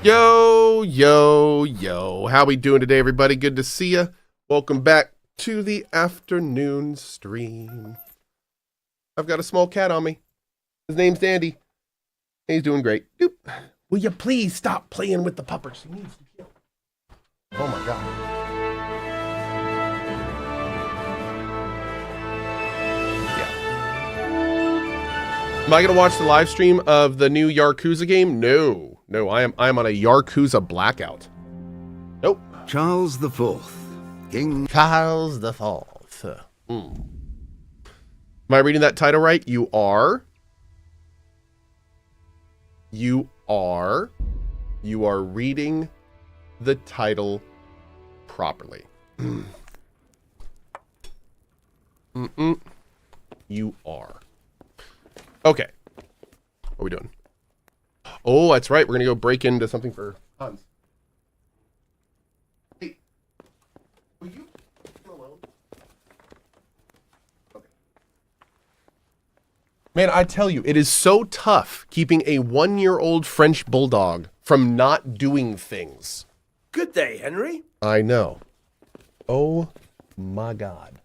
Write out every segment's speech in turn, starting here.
Yo, yo, yo. How we doing today, everybody? Good to see ya. Welcome back to the afternoon stream. I've got a small cat on me. His name's Dandy. He's doing great. Doop. Will you please stop playing with the puppers? He needs to kill. Oh my god. Am I gonna watch the live stream of the new Yakuza game? No. No, I am on a Yakuza blackout. Nope. Charles the Fourth, King Charles the Fourth. Am I reading that title right? You are. You are reading the title properly. You are. Okay. What are we doing? Oh, that's right. We're going to go break into something for Hans. Hey. Will you come alone? Okay. Man, I tell you, it is so tough keeping a 1-year-old French bulldog from not doing things. Good day, Henry. I know. Oh my God.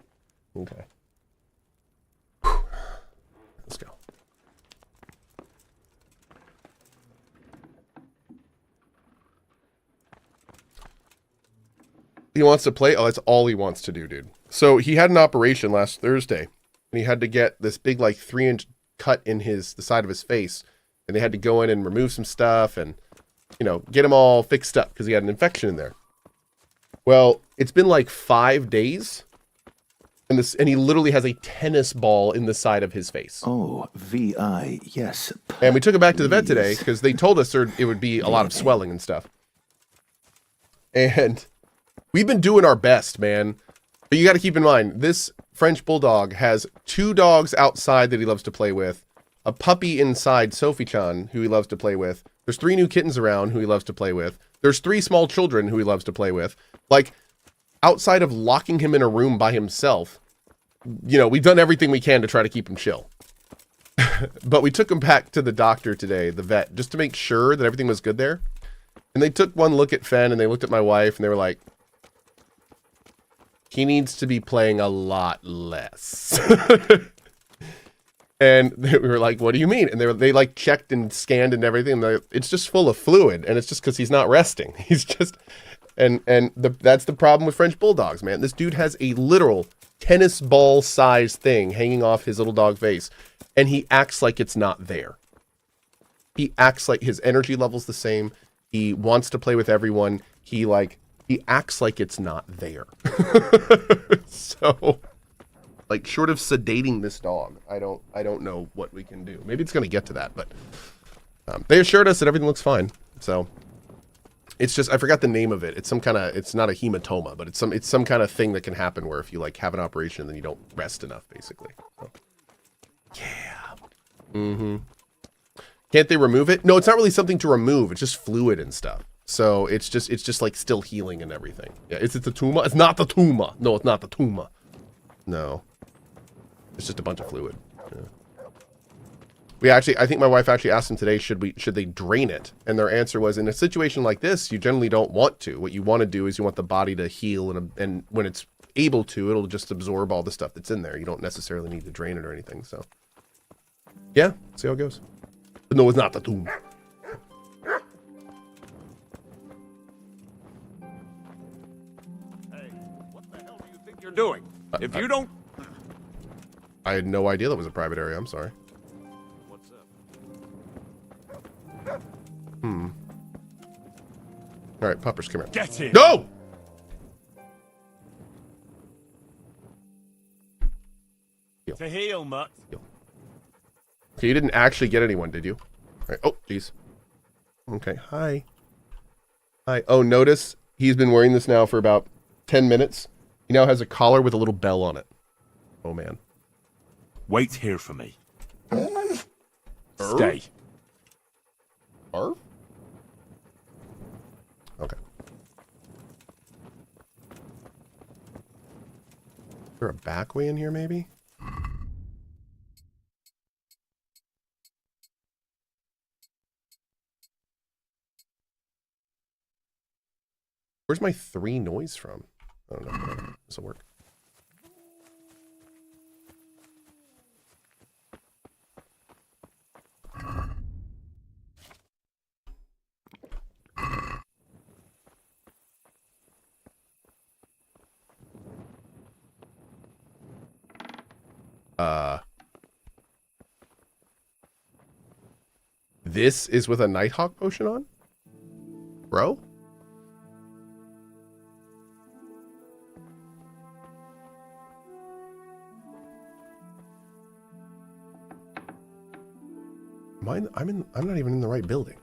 Okay. Whew. Let's go. He wants to play? Oh, that's all he wants to do, dude. So he had an operation last Thursday, and he had to get this big, like, 3-inch cut in the side of his face, and they had to go in and remove some stuff and, you know, get him all fixed up because he had an infection in there. Well, it's been like 5 days, and he literally has a tennis ball in the side of his face. Oh, VI, yes. And we took him back to the vet today because they told us it would be a lot of swelling and stuff. And we've been doing our best, man. But you got to keep in mind, this French bulldog has 2 dogs outside that he loves to play with, a puppy inside, Sophie-chan, who he loves to play with. There's 3 new kittens around who he loves to play with. There's 3 small children who he loves to play with. Like, outside of locking him in a room by himself, you know, we've done everything we can to try to keep him chill. But we took him back to the doctor today, the vet, just to make sure that everything was good there. And they took one look at Fen, and they looked at my wife, and they were like, he needs to be playing a lot less. And we were like, what do you mean? And they like checked and scanned and everything. And it's just full of fluid. And it's just because he's not resting. He's just, that's the problem with French bulldogs, man. This dude has a literal tennis ball size thing hanging off his little dog face. And he acts like it's not there. He acts like his energy level's the same. He wants to play with everyone. He acts like it's not there. So, like, short of sedating this dog, I don't know what we can do. Maybe it's going to get to that, but they assured us that everything looks fine. So it's just, I forgot the name of it. It's some kind of, it's not a hematoma, but it's some kind of thing that can happen where if you like have an operation, then you don't rest enough, basically. So, yeah. Can't they remove it? No, it's not really something to remove. It's just fluid and stuff. So it's just like still healing and everything. Yeah, is it the tumor? It's not the tumor. No, it's not the tumor. No. It's just a bunch of fluid. Yeah. I think my wife actually asked them today, should they drain it? And their answer was, in a situation like this, you generally don't want to. What you want to do is you want the body to heal, and when it's able to, it'll just absorb all the stuff that's in there. You don't necessarily need to drain it or anything. So, yeah, see how it goes. But no, it's not the tumor. You're doing. If you don't... I had no idea that was a private area. I'm sorry. What's up? All right, puppers, come here. Get in. No! To heal, mutt. Okay, you didn't actually get anyone, did you? All right. Oh, jeez. Okay, hi. Hi. Oh, notice he's been wearing this now for about 10 minutes. He now has a collar with a little bell on it. Oh, man. Wait here for me. Stay. Arf? Okay. Is there a back way in here, maybe? Where's my 3 noise from? I don't know. Whatever. This will work. This is with a Nighthawk potion on? Bro? I'm not even in the right building.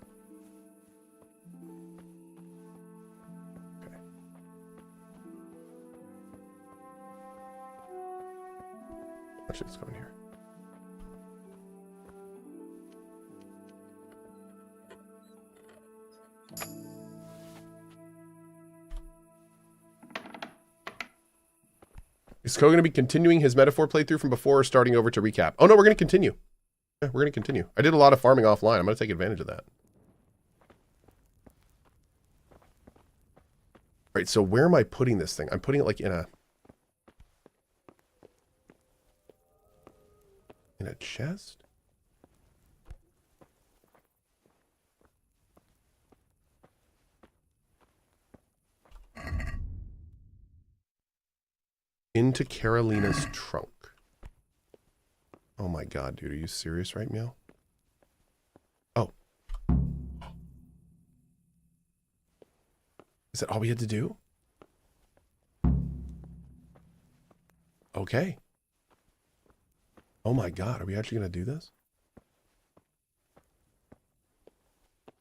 Okay. Actually, let's go in here. Is Cohh going to be continuing his metaphor playthrough from before or starting over to recap? Oh no, we're going to continue. Yeah, we're going to continue. I did a lot of farming offline. I'm going to take advantage of that. All right, so where am I putting this thing? I'm putting it like in a chest? Into Carolina's trunk. Oh my god, dude. Are you serious right now? Oh. Is that all we had to do? Okay. Oh my god, are we actually going to do this?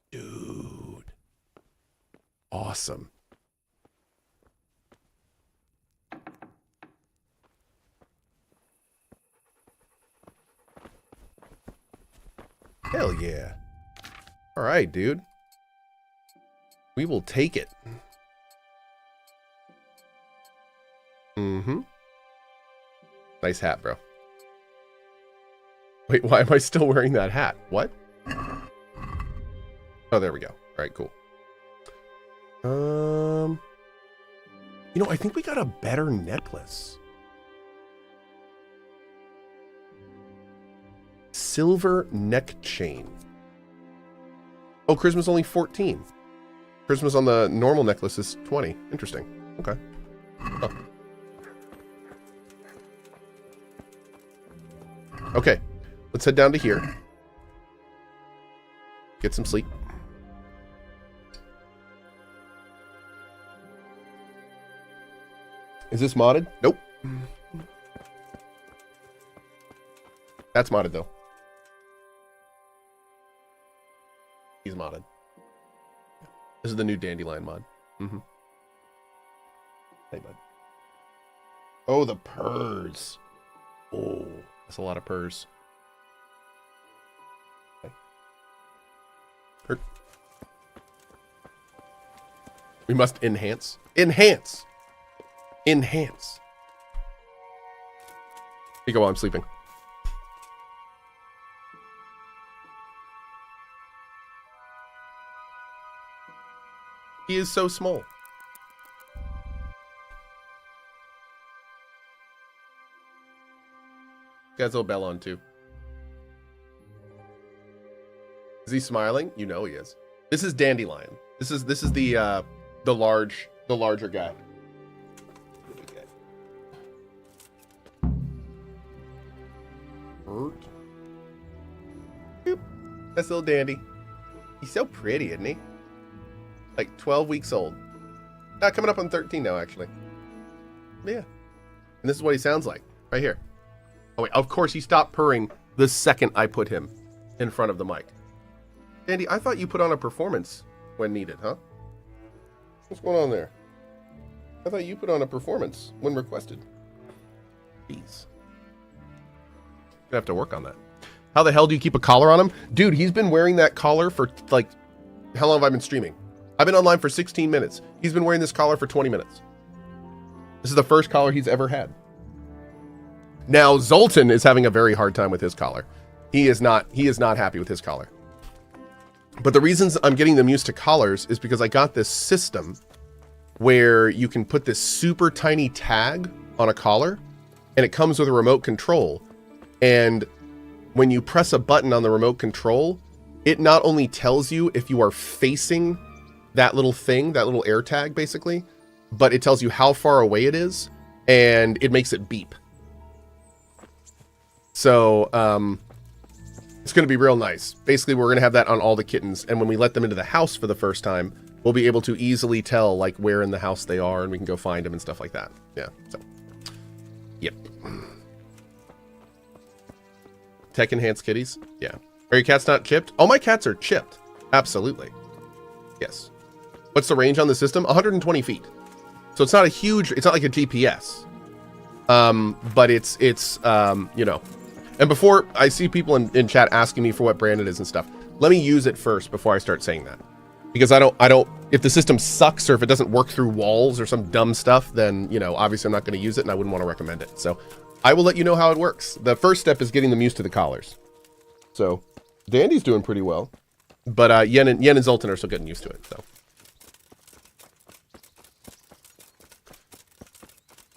Dude. Awesome. Hell yeah. All right, dude. We will take it. Mm-hmm. Nice hat, bro. Wait, why am I still wearing that hat? What? Oh, there we go. All right, cool. You know, I think we got a better necklace. Silver neck chain. Oh, charisma's only 14. Charisma's on the normal necklace is 20. Interesting. Okay. Oh. Okay. Let's head down to here. Get some sleep. Is this modded? Nope. That's modded though. He's modded. This is the new Dandelion mod. Mm-hmm. Hey, bud. Oh, the purrs. Oh, that's a lot of purrs. Okay. Hurt. We must enhance. Enhance! Enhance. Here you go while I'm sleeping. He is so small. Got his little bell on too. Is he smiling? You know he is. This is Dandelion. This is the larger guy. Bert. Boop. That's little Dandy. He's so pretty, isn't he? Like 12 weeks old. Coming up on 13 now, actually. Yeah. And this is what he sounds like. Right here. Oh, wait. Of course, he stopped purring the second I put him in front of the mic. Andy, I thought you put on a performance when needed, huh? What's going on there? I thought you put on a performance when requested. Jeez. Gonna have to work on that. How the hell do you keep a collar on him? Dude, he's been wearing that collar for, like, how long have I been streaming? I've been online for 16 minutes. He's been wearing this collar for 20 minutes. This is the first collar he's ever had. Now, Zoltan is having a very hard time with his collar. He is not happy with his collar. But the reasons I'm getting them used to collars is because I got this system where you can put this super tiny tag on a collar, and it comes with a remote control. And when you press a button on the remote control, it not only tells you if you are facing that little thing, that little air tag basically, but it tells you how far away it is, and it makes it beep. So it's going to be real nice. Basically, we're going to have that on all the kittens, and when we let them into the house for the first time, we'll be able to easily tell like where in the house they are, and we can go find them and stuff like that. Yeah, so yep. Tech enhanced kitties. Yeah. Are your cats not chipped? All my cats are chipped. Absolutely. Yes. What's the range on the system? 120 feet. So it's not a huge, it's not like a GPS. But it's you know, and before I see people in chat asking me for what brand it is and stuff, let me use it first before I start saying that. Because I don't, if the system sucks or if it doesn't work through walls or some dumb stuff, then, you know, obviously I'm not going to use it and I wouldn't want to recommend it. So I will let you know how it works. The first step is getting them used to the collars. So Dandy's doing pretty well, but Yen and Zoltan are still getting used to it. So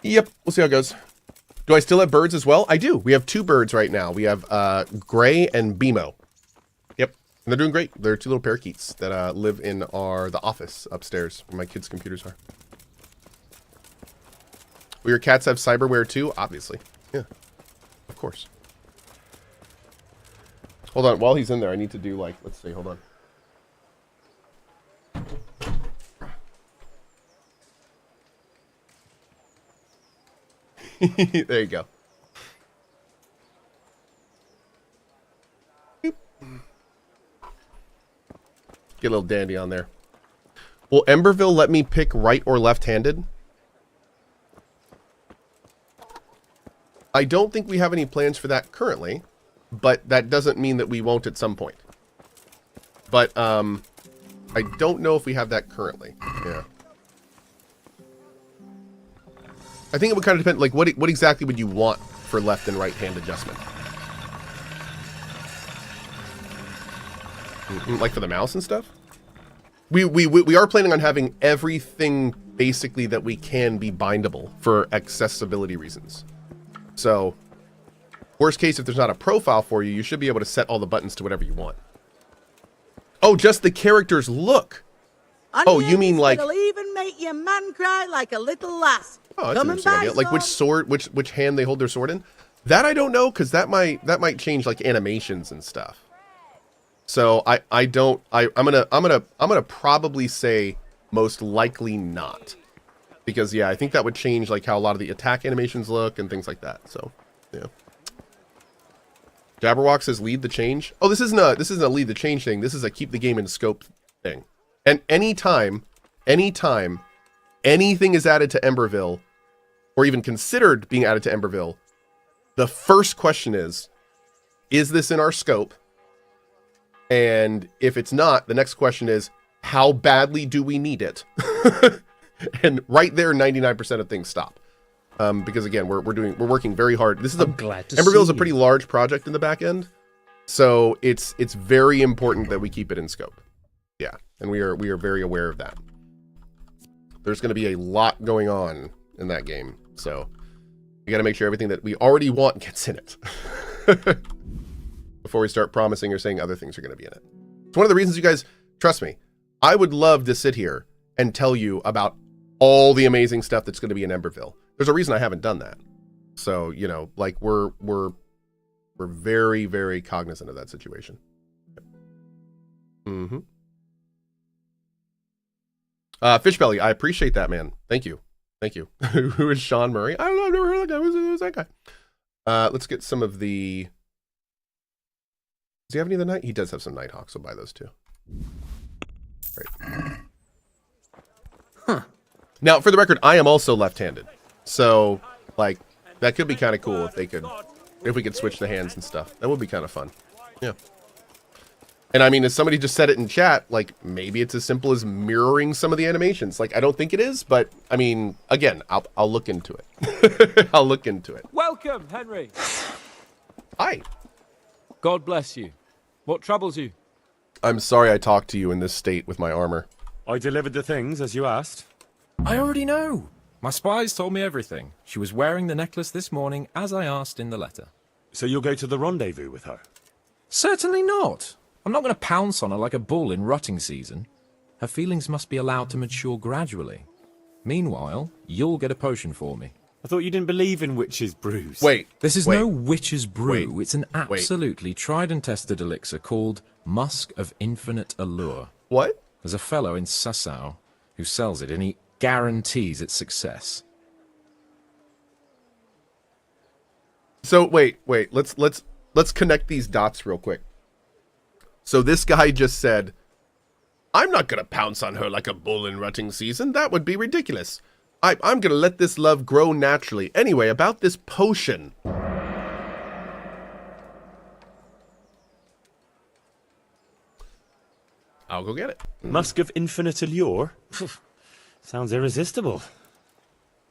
yep, we'll see how it goes. Do I still have birds as well? I do. We have 2 birds right now. We have Gray and Bimo. Yep, and they're doing great. They're 2 little parakeets that live in the office upstairs where my kids' computers are. Will your cats have cyberware too? Obviously. Yeah, of course. Hold on, while he's in there, I need to do like, let's see, hold on. There you go. Boop. Get a little Dandy on there. Will Emberville let me pick right or left-handed? I don't think we have any plans for that currently, but that doesn't mean that we won't at some point. But I don't know if we have that currently. Yeah. I think it would kind of depend, like what exactly would you want for left and right hand adjustment? Like for the mouse and stuff? We are planning on having everything basically that we can be bindable for accessibility reasons. So, worst case, if there's not a profile for you, you should be able to set all the buttons to whatever you want. Oh, just the character's look. Oh, you mean like... It'll even make your man cry like a little lass. Oh, that's an interesting idea. Like which sword, which hand they hold their sword in? That I don't know, because that might change like animations and stuff. So I'm gonna probably say most likely not. Because yeah, I think that would change like how a lot of the attack animations look and things like that. So yeah. Jabberwock says lead the change. Oh, this isn't a lead the change thing. This is a keep the game in scope thing. And anytime anything is added to Emberville, or even considered being added to Emberville, the first question is this in our scope? And if it's not, the next question is, how badly do we need it? And right there, 99% of things stop. Because again, we're working very hard. This is Emberville is a pretty large project in the back end. So it's very important that we keep it in scope. Yeah. And we are very aware of that. There's going to be a lot going on in that game. So we got to make sure everything that we already want gets in it. Before we start promising or saying other things are going to be in it. It's one of the reasons you guys, trust me, I would love to sit here and tell you about all the amazing stuff that's going to be in Emberville. There's a reason I haven't done that. So, you know, like we're very, very cognizant of that situation. Mm-hmm. Fishbelly, I appreciate that, man. Thank you. Thank you. Who is Sean Murray? I don't know. I've never heard of that guy. Who's that guy? Let's get some of the... Does he have any of the night? He does have some Nighthawks, so buy those too. Right. Huh. Now, for the record, I am also left-handed. So, like, that could be kind of cool if we could switch the hands and stuff. That would be kind of fun. Yeah. And I mean, as somebody just said it in chat, like, maybe it's as simple as mirroring some of the animations. Like, I don't think it is, but, I mean, again, I'll look into it. I'll look into it. Welcome, Henry. Hi. God bless you. What troubles you? I'm sorry I talked to you in this state with my armor. I delivered the things as you asked. I already know. My spies told me everything. She was wearing the necklace this morning, as I asked in the letter. So you'll go to the rendezvous with her? Certainly not. I'm not going to pounce on her like a bull in rutting season. Her feelings must be allowed to mature gradually. Meanwhile, you'll get a potion for me. I thought you didn't believe in witches' brews. Wait. This is wait, no witch's brew. wait, It's an absolutely tried and tested elixir called Musk of Infinite Allure. What? There's a fellow in Sasau who sells it, and he guarantees its success. So wait. Let's connect these dots real quick. So this guy just said, I'm not gonna pounce on her like a bull in rutting season. That would be ridiculous. I'm gonna let this love grow naturally. Anyway, about this potion. I'll go get it. Musk of Infinite Allure? Sounds irresistible.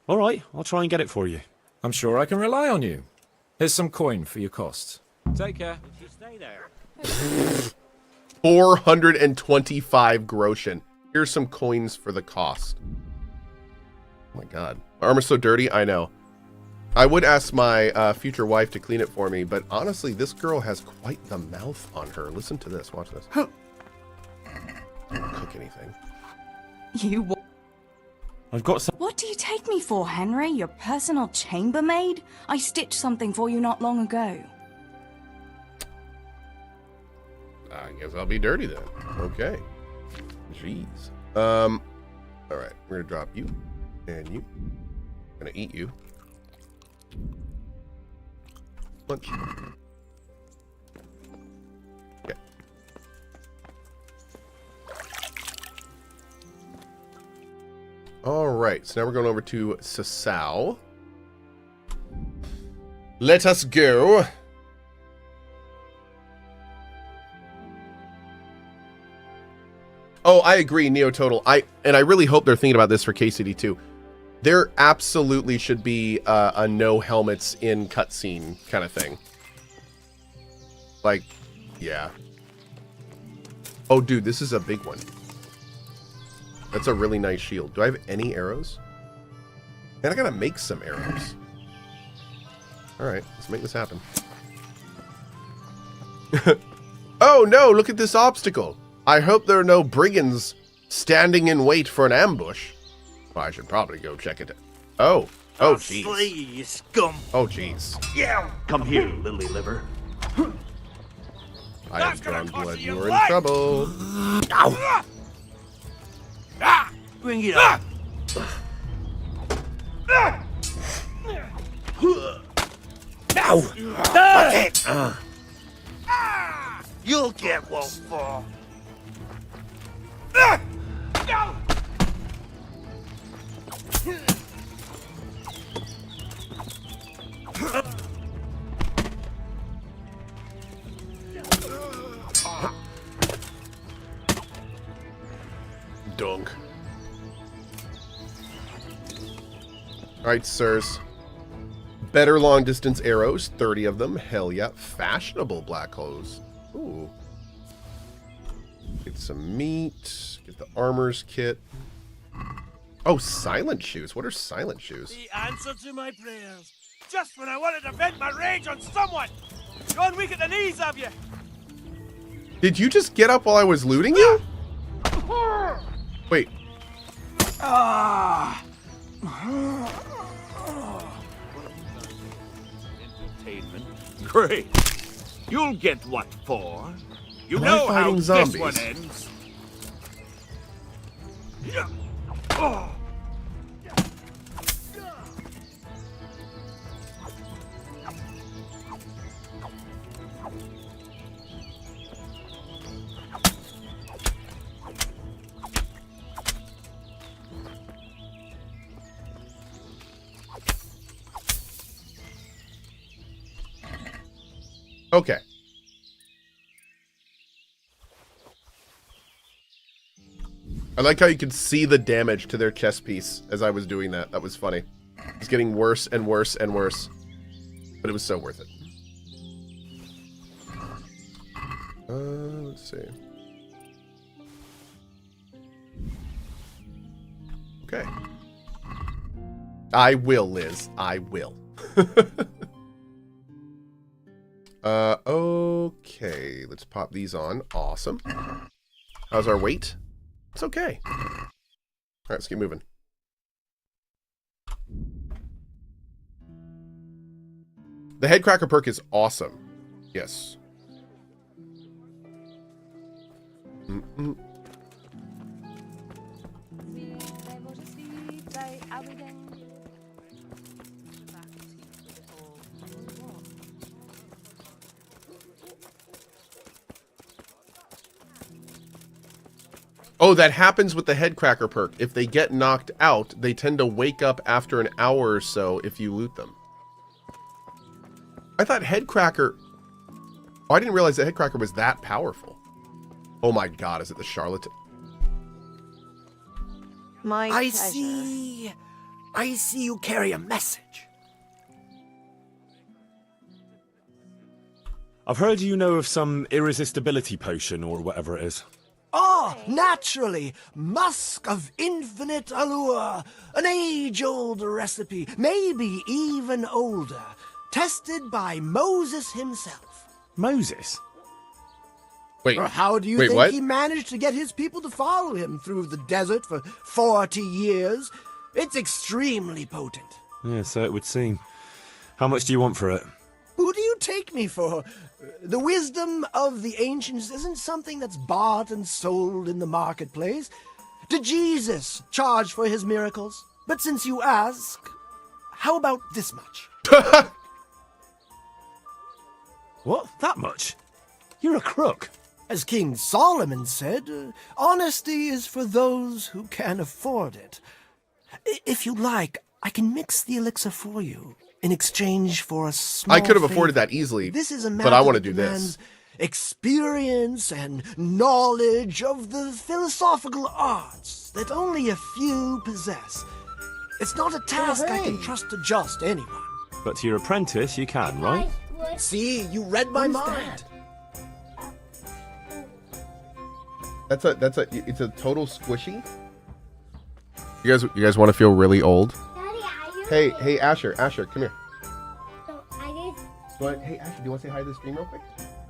All right, I'll try and get it for you. I'm sure I can rely on you. Here's some coin for your costs. Take care. You stay there. 425 groschen. Here's some coins for the cost. Oh my god. My armor's so dirty, I know. I would ask my future wife to clean it for me, but honestly, this girl has quite the mouth on her. Listen to this. Watch this. Don't cook anything. I've got some... What do you take me for, Henry? Your personal chambermaid? I stitched something for you not long ago. I guess I'll be dirty then. Okay. Jeez. Alright. We're gonna drop you. And you. I'm gonna eat you. Lunch. Okay. Alright, so now we're going over to Sasau. Let us go. Oh, I agree, Neo Total. I really hope they're thinking about this for KCD too. There absolutely should be a no helmets in cutscene kind of thing. Like, yeah. Oh, dude, this is a big one. That's a really nice shield. Do I have any arrows? Man, I gotta make some arrows. Alright, let's make this happen. Oh no, look at this obstacle. I hope there are no brigands standing in wait for an ambush. Well, I should probably go check it. Oh. Oh, jeez. Slay you scum. Oh, jeez. Yeah. Come here, lily liver. I have drawn blood. You are in trouble. Ow. Ah. Bring it up. Ow. You'll get one for. Dunk. Alright, sirs. Better long distance arrows, 30 of them. Hell yeah. Fashionable black hose. Ooh. Get some meat. Get the armor's kit. Oh, silent shoes. What are silent shoes? The answer to my prayers. Just when I wanted to vent my rage on someone. Gone weak at the knees, have you? Did you just get up while I was looting you? Wait. Entertainment. Great. You'll get what for. You Am I know how fighting this zombies? one ends. Oh. Okay. I like how you could see the damage to their chest piece as I was doing that. That was funny. It's getting worse and worse and worse. But it was so worth it. Let's see. Okay. I will, Liz. I will. Okay. Let's pop these on. Awesome. How's our weight? It's okay. All right, let's keep moving. The headcracker perk is awesome. Yes. Oh, that happens with the headcracker perk. If they get knocked out, they tend to wake up after an hour or so if you loot them. I thought headcracker... Oh, I didn't realize that headcracker was that powerful. Oh my god, is it the Charlatan? My I pleasure. see you carry a message. I've heard you know of some irresistibility potion or whatever it is. Oh, naturally. Musk of infinite allure. An age-old recipe, maybe even older. Tested by Moses himself. Moses? Wait, Or how do you wait, think what? he managed to get his people to follow him through the desert for 40 years? It's extremely potent. Yeah, so it would seem. How much do you want for it? Who do you take me for? The wisdom of the ancients isn't something that's bought and sold in the marketplace. Did Jesus charge for his miracles? But since you ask, how about this much? What? That much? You're a crook. As King Solomon said, honesty is for those who can afford it. If you like, I can mix the elixir for you in exchange for a small I could have afforded favor. that easily, This is a but matter I want to that do demands this. experience and knowledge of the philosophical arts that only a few possess. It's not a task I can hey. trust to just anyone. But to your apprentice, you can, right? See, you read my mind. It's a total squishy. You guys want to feel really old? Hey, Asher, come here. Hey, Asher, do you want to say hi to the stream real quick?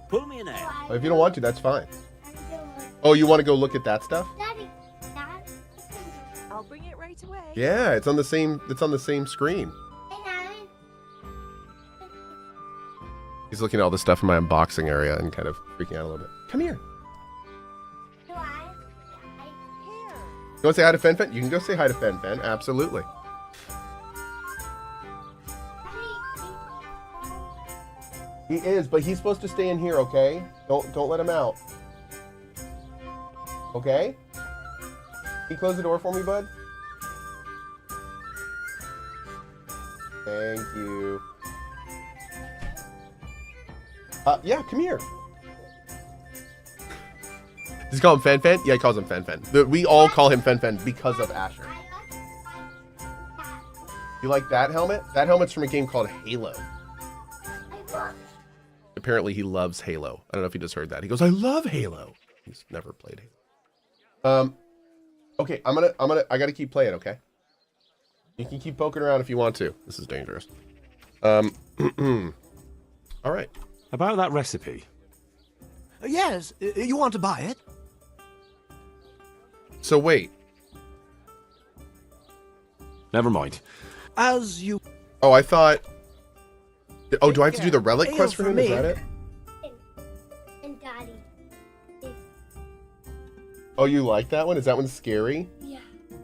Pull me in there. Oh, if you don't want to, that's fine. Oh, you want to go look at that stuff? I'll bring it right away. Yeah, it's on the same screen. He's looking at all the stuff in my unboxing area and kind of freaking out a little bit. Come here. You want to say hi to Fen Fen? You can go say hi to Fen Fen. Absolutely. He is, but he's supposed to stay in here, okay? Don't let him out. Okay? Can you close the door for me, bud? Thank you. Yeah, come here. Does he call him Fen Fen? Yeah, he calls him Fen Fen. We all call him Fen Fen because of Asher. You like that helmet? That helmet's from a game called Halo. Apparently he loves Halo. I don't know if you just heard that. He goes, I love Halo. He's never played Halo. Okay, I gotta keep playing, okay? You can keep poking around if you want to. This is dangerous. All right. About that recipe. Yes, you want to buy it? So wait. Never mind. As you... Oh, I thought... Oh, do I have to do the relic Ale quest for for him? Is me. that it? And Daddy. Oh, you like that one? Is that one scary? Yeah.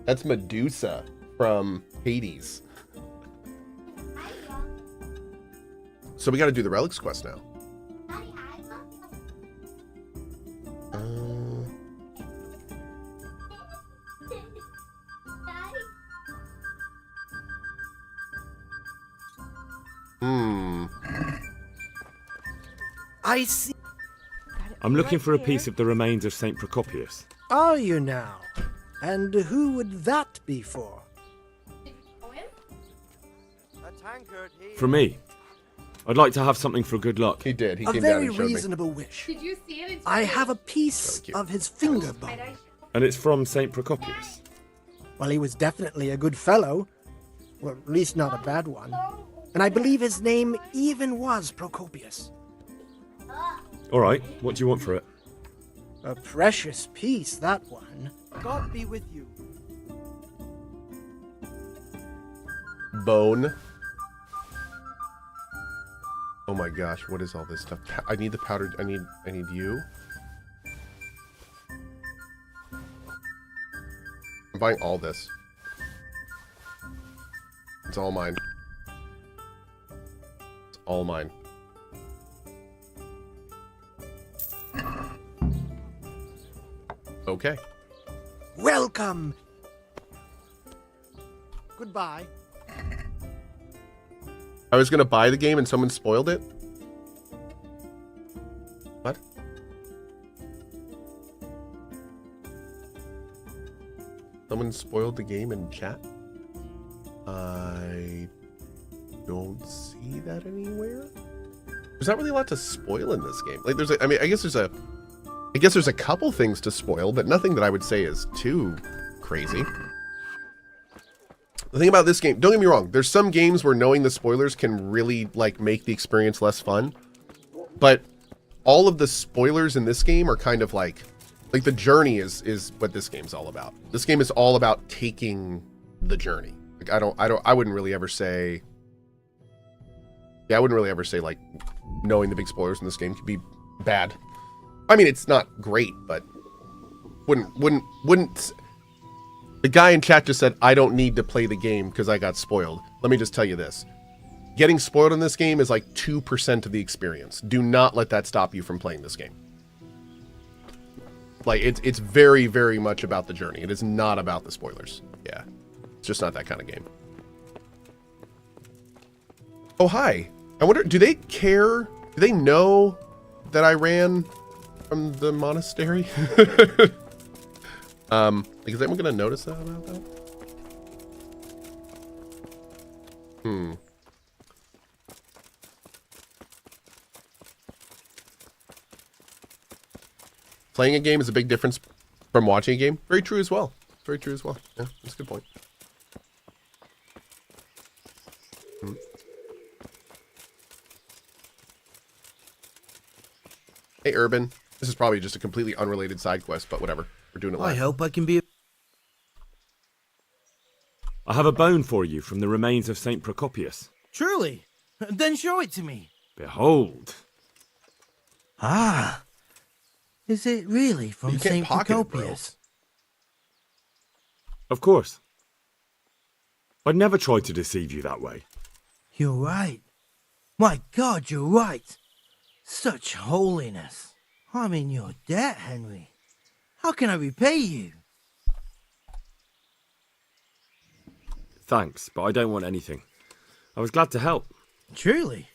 That's Medusa from Hades. So we gotta do the relics quest now. I see. I'm looking for a piece of the remains of St. Procopius. Are you now? And who would that be for? For me. I'd like to have something for good luck. He did. He A came down very and showed me. reasonable wish. Did you see it? I have a piece Thank you. of his finger bone. And it's from St. Procopius. Well, he was definitely a good fellow. Well, at least not a bad one. And I believe his name even was Procopius. All right, what do you want for it? A precious piece, that one. God be with you. Bone. Oh my gosh, what is all this stuff? I need the powdered. I need you. I'm buying all this. It's all mine. It's all mine. Okay. Welcome. Goodbye. I was gonna buy the game and someone spoiled it? What? Someone spoiled the game in chat? I don't see that anywhere. There's not really a lot to spoil in this game. Like there's a, I mean, I guess there's a couple things to spoil, but nothing that I would say is too crazy. The thing about this game, don't get me wrong, there's some games where knowing the spoilers can really like make the experience less fun. But all of the spoilers in this game are kind of like the journey is what this game's all about. This game is all about taking the journey. Like I wouldn't really ever say like knowing the big spoilers in this game could be bad. I mean, it's not great, but wouldn't. The guy in chat just said, I don't need to play the game because I got spoiled. Let me just tell you this. Getting spoiled in this game is like 2% of the experience. Do not let that stop you from playing this game. Like, it's very, very much about the journey. It is not about the spoilers. Yeah. It's just not that kind of game. Oh, hi. I wonder, do they care? Do they know that I ran from the monastery? Like, is anyone gonna notice that about that? Playing a game is a big difference from watching a game. Very true as well. Very true as well. Yeah, that's a good point. Hey, Urban. This is probably just a completely unrelated side quest, but whatever. We're doing it live. I hope I can be... I have a bone for you from the remains of Saint Procopius. Truly? Then show it to me. Behold. Ah. Is it really from You can't Saint pocket it, Procopius? Of course. I'd never try to deceive you that way. You're right. My God, you're right. Such holiness. I'm in your debt, Henry. How can I repay you? Thanks, but I don't want anything. I was glad to help. Truly?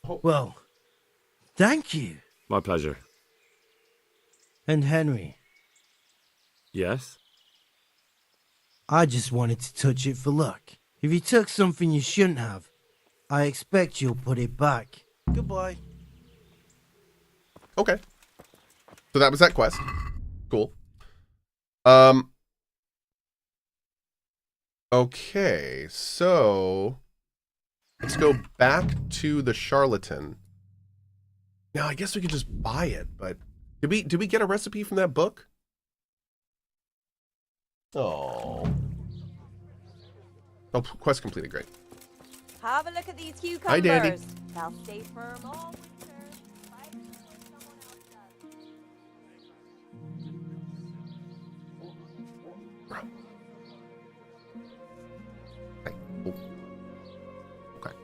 Well, thank you. My pleasure. And Henry, Yes? I just wanted to touch it for luck. If you took something you shouldn't have, I expect you'll put it back. Goodbye. Okay. So that was that quest. Cool. Okay, so let's go back to the Charlatan. Now, I guess we could just buy it, but did we get a recipe from that book? Oh, quest completed. Great. Have a look at these cucumbers. Hi, Dandy. They'll stay firm all winter. Right before someone else does. Hey. Oh. Okay.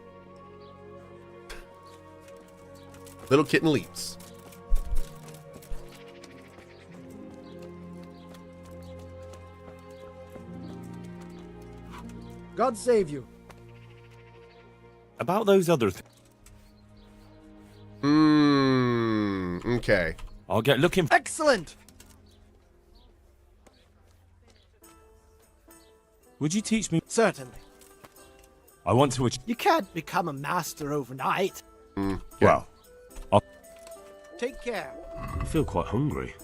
Little kitten leaps. God save you. About those other Okay. I'll get looking. Excellent. Would you teach me? Certainly. I want to. You can't become a master overnight. Well, Take care. I feel quite hungry.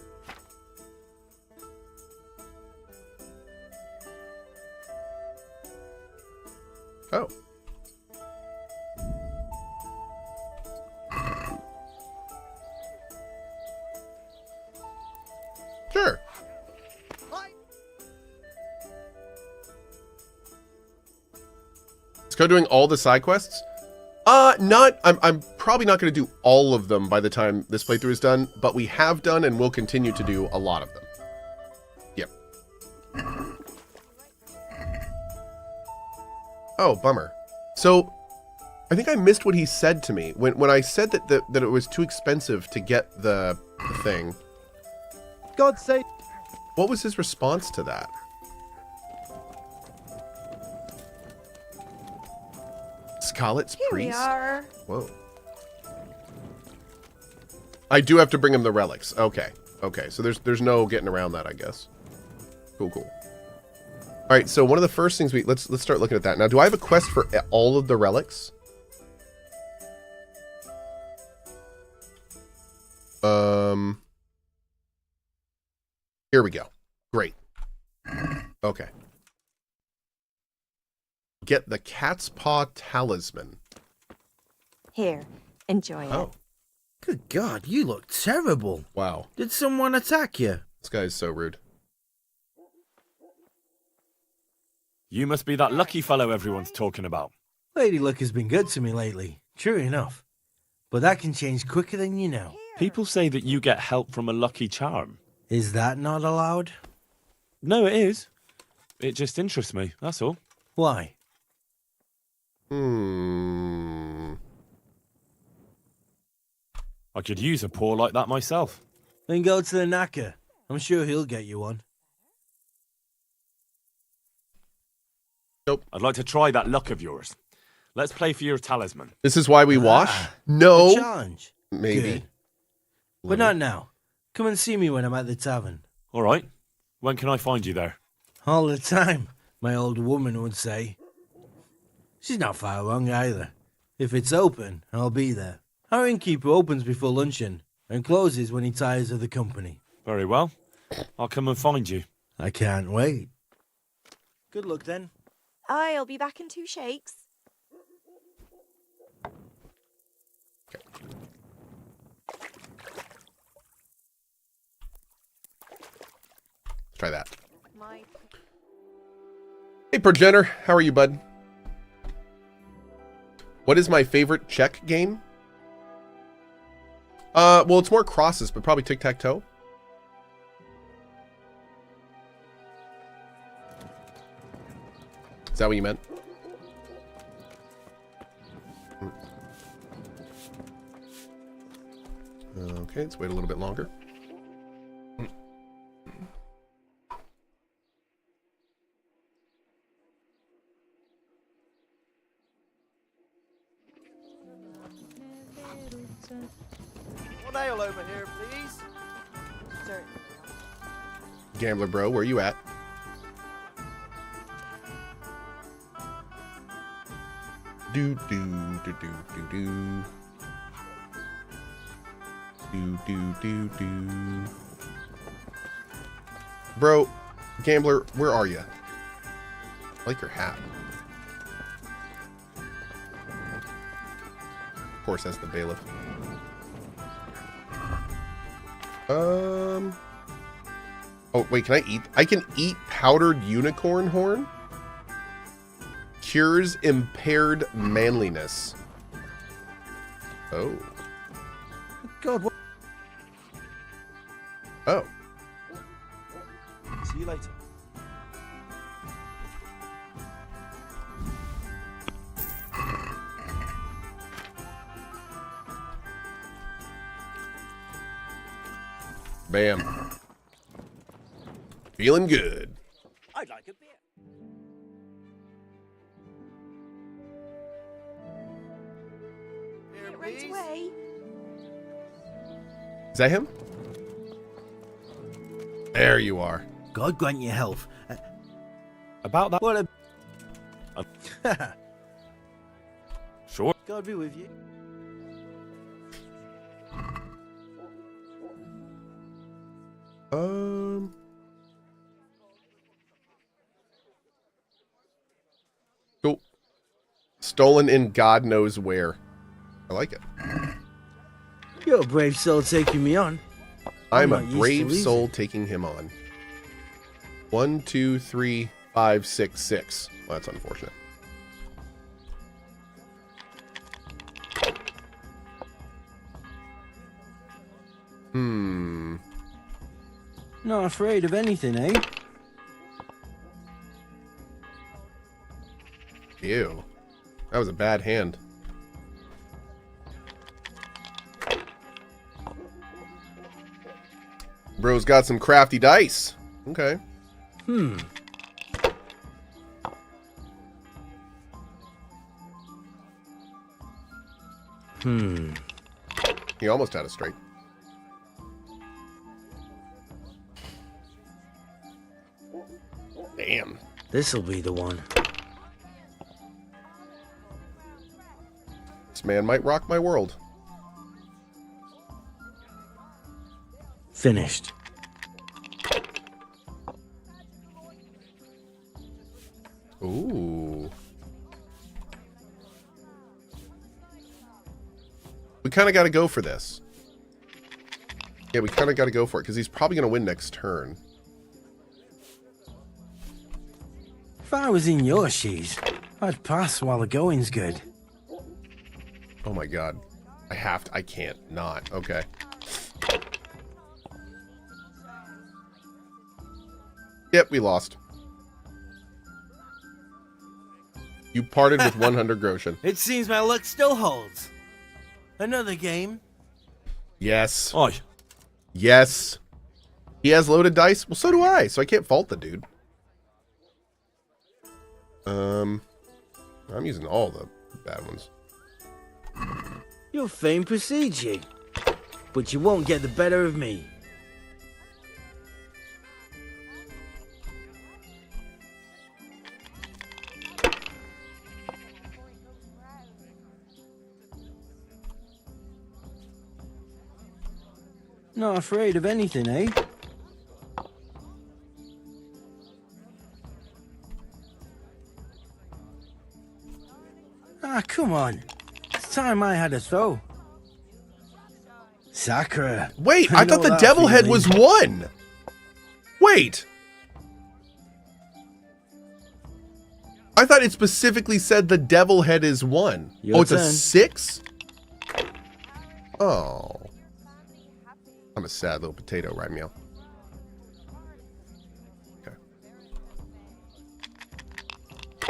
Oh. Sure. Is Cohh doing all the side quests? I'm probably not going to do all of them by the time this playthrough is done, but we have done and will continue to do a lot of them. Yep. Oh, bummer. So, I think I missed what he said to me. When I said that it was too expensive to get the thing. God save. What was his response to that? Scarlet's Priest? we are. Whoa. I do have to bring him the relics. Okay. Okay, so there's no getting around that, I guess. Cool, cool. All right, so one of the first things let's start looking at that. Now, do I have a quest for all of the relics? Here we go. Great. Okay. Get the cat's paw talisman. Here, enjoy it. Oh, Good God, you look terrible. wow. Did someone attack you? This guy is so rude. You must be that lucky fellow everyone's talking about. Lady Luck has been good to me lately, true enough. But that can change quicker than you know. People say that you get help from a lucky charm. Is that not allowed? No, it is. It just interests me, that's all. Why? I could use a paw like that myself. Then go to the knacker. I'm sure he'll get you one. Nope. I'd like to try that luck of yours. Let's play for your talisman. This is why we wash? A No. challenge. Maybe. Good. But not now. Come and see me when I'm at the tavern. All right. When can I find you there? All the time, my old woman would say. She's not far wrong either. If it's open, I'll be there. Our innkeeper opens before luncheon and closes when he tires of the company. Very well. I'll come and find you. I can't wait. Good luck then. I'll be back in 2 shakes. Let's try that. My Hey, Progenitor. How are you, bud? What is my favorite check game? Well, it's more crosses, but probably tic-tac-toe. Is that what you meant? Okay, let's wait a little bit longer. One ale over here, please. certainly. Gambler bro, where you at? Do do do do do do. Do do do do. Bro, gambler, where are you? I like your hat. Of course, that's the bailiff. Oh, wait, can I eat? I can eat powdered unicorn horn? Cures impaired manliness. Oh. God, what? Oh. See you later. Bam. Feeling good. I'd like a beer. Here, It right please. away. Is that him? There you are. God grant you health. About that? What Uh, Sure. God be with you. Cool. Stolen in God knows where. I like it. You're a brave soul taking me on. I'm a not used to brave losing. soul taking him on. 1, 2, 3, 5, 6, 6. Well, that's unfortunate. Not afraid of anything, eh? Ew. That was a bad hand. Bro's got some crafty dice. Okay. He almost had a straight. Damn. This'll be the one. This man might rock my world. Finished. Ooh. We kind of got to go for this. Yeah, we kind of got to go for it because he's probably going to win next turn. If I was in your shoes, I'd pass while the going's good. Oh my god. I can't not. Okay. Yep, we lost. You parted with 100 groschen. It seems my luck still holds. Another game. Yes. Oi. Yes. He has loaded dice. Well, so do I, so I can't fault the dude. I'm using all the bad ones. Your fame precedes you, but you won't get the better of me. Not afraid of anything, eh? Ah, come on. It's time I had a throw. Sakura. Wait, I thought know the that devil head feeling. was 1. Wait. I thought it specifically said the devil head is 1. Your Oh, it's a turn. 6? Oh. I'm a sad little potato right meow. Okay.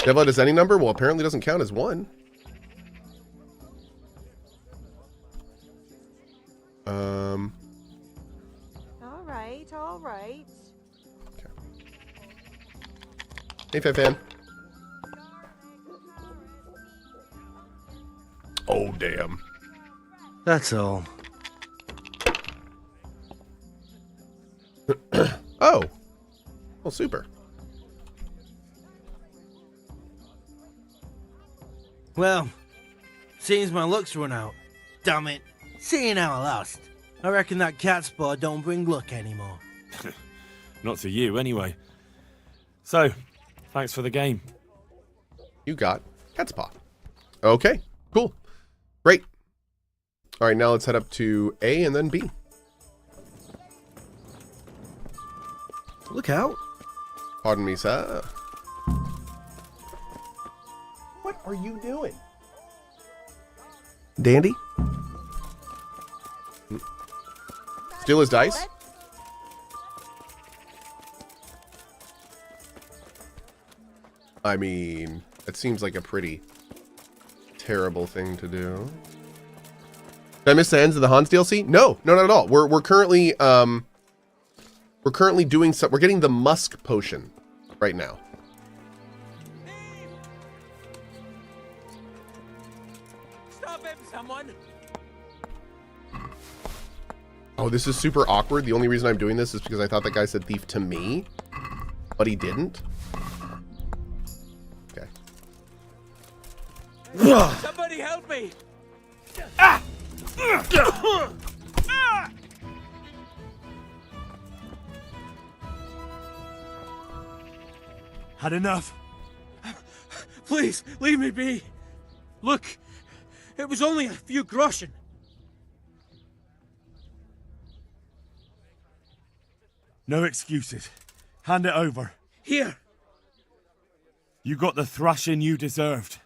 Devil head is any number? Well, apparently doesn't count as 1. All right. Hey, Fan. Oh, damn. That's all. Oh. Well, super. Well, seems my luck's run out. Damn it. Seeing how I lost, I reckon that cat spot don't bring luck anymore. Not to you, anyway. So, thanks for the game. You got cat's paw. Okay, cool. Great. All right, now let's head up to A and then B. Look out. Pardon me, sir. What are you doing? Dandy? Steal his dice? I mean, it seems like a pretty terrible thing to do. Did I miss the ends of the Hans DLC? No, not at all. We're currently doing some. We're getting the musk potion right now. Stop him, someone! Oh, this is super awkward. The only reason I'm doing this is because I thought that guy said thief to me, but he didn't. Okay. Somebody help me! Had enough. Please, leave me be. Look, it was only a few groschen. No excuses. Hand it over. Here. You got the thrashing you deserved.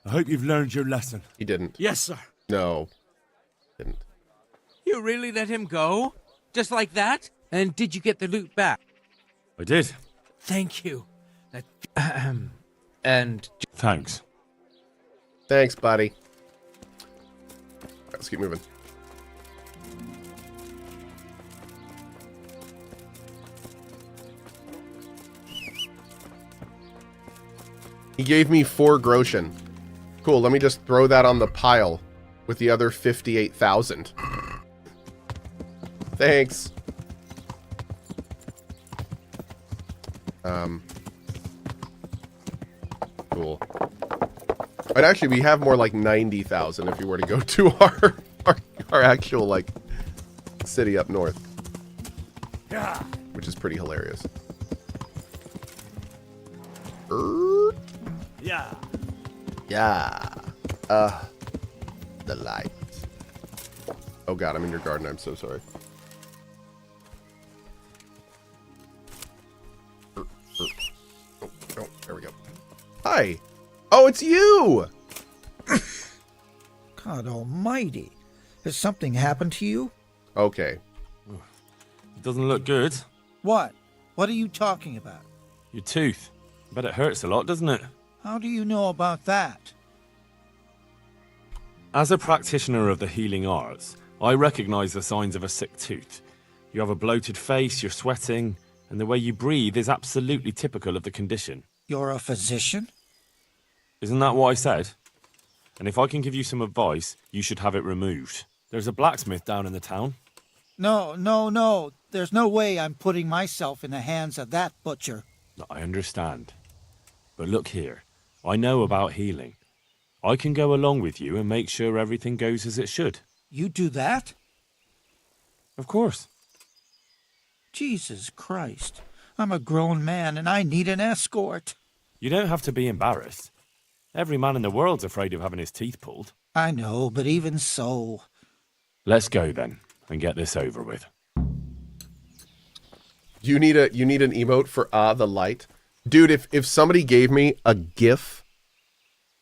I hope you've learned your lesson. He didn't. Yes, sir. No. Didn't. You really let him go? Just like that? And did you get the loot back? I did. Thank you. And... Thanks. Thanks, buddy. Let's keep moving. He gave me 4 groschen. Cool, let me just throw that on the pile with the other 58,000. Thanks. Cool. But actually, we have more like 90,000 if you were to go to our actual, like, city up north. Which is pretty hilarious. Yeah. Yeah. The light. Oh god, I'm in your garden. I'm so sorry. Oh, there we go. Hi. Oh, it's you! God almighty. Has something happened to you? Okay. It doesn't look good. What? What are you talking about? Your tooth. I bet it hurts a lot, doesn't it? How do you know about that? As a practitioner of the healing arts, I recognize the signs of a sick tooth. You have a bloated face, you're sweating, and the way you breathe is absolutely typical of the condition. You're a physician? Isn't that what I said? And if I can give you some advice, you should have it removed. There's a blacksmith down in the town. No. There's no way I'm putting myself in the hands of that butcher. I understand. But look here, I know about healing. I can go along with you and make sure everything goes as it should. You do that? Of course. Jesus Christ. I'm a grown man and I need an escort. You don't have to be embarrassed. Every man in the world's afraid of having his teeth pulled. I know, but even so... Let's go then, and get this over with. You need an emote for the light. Dude, if somebody gave me a GIF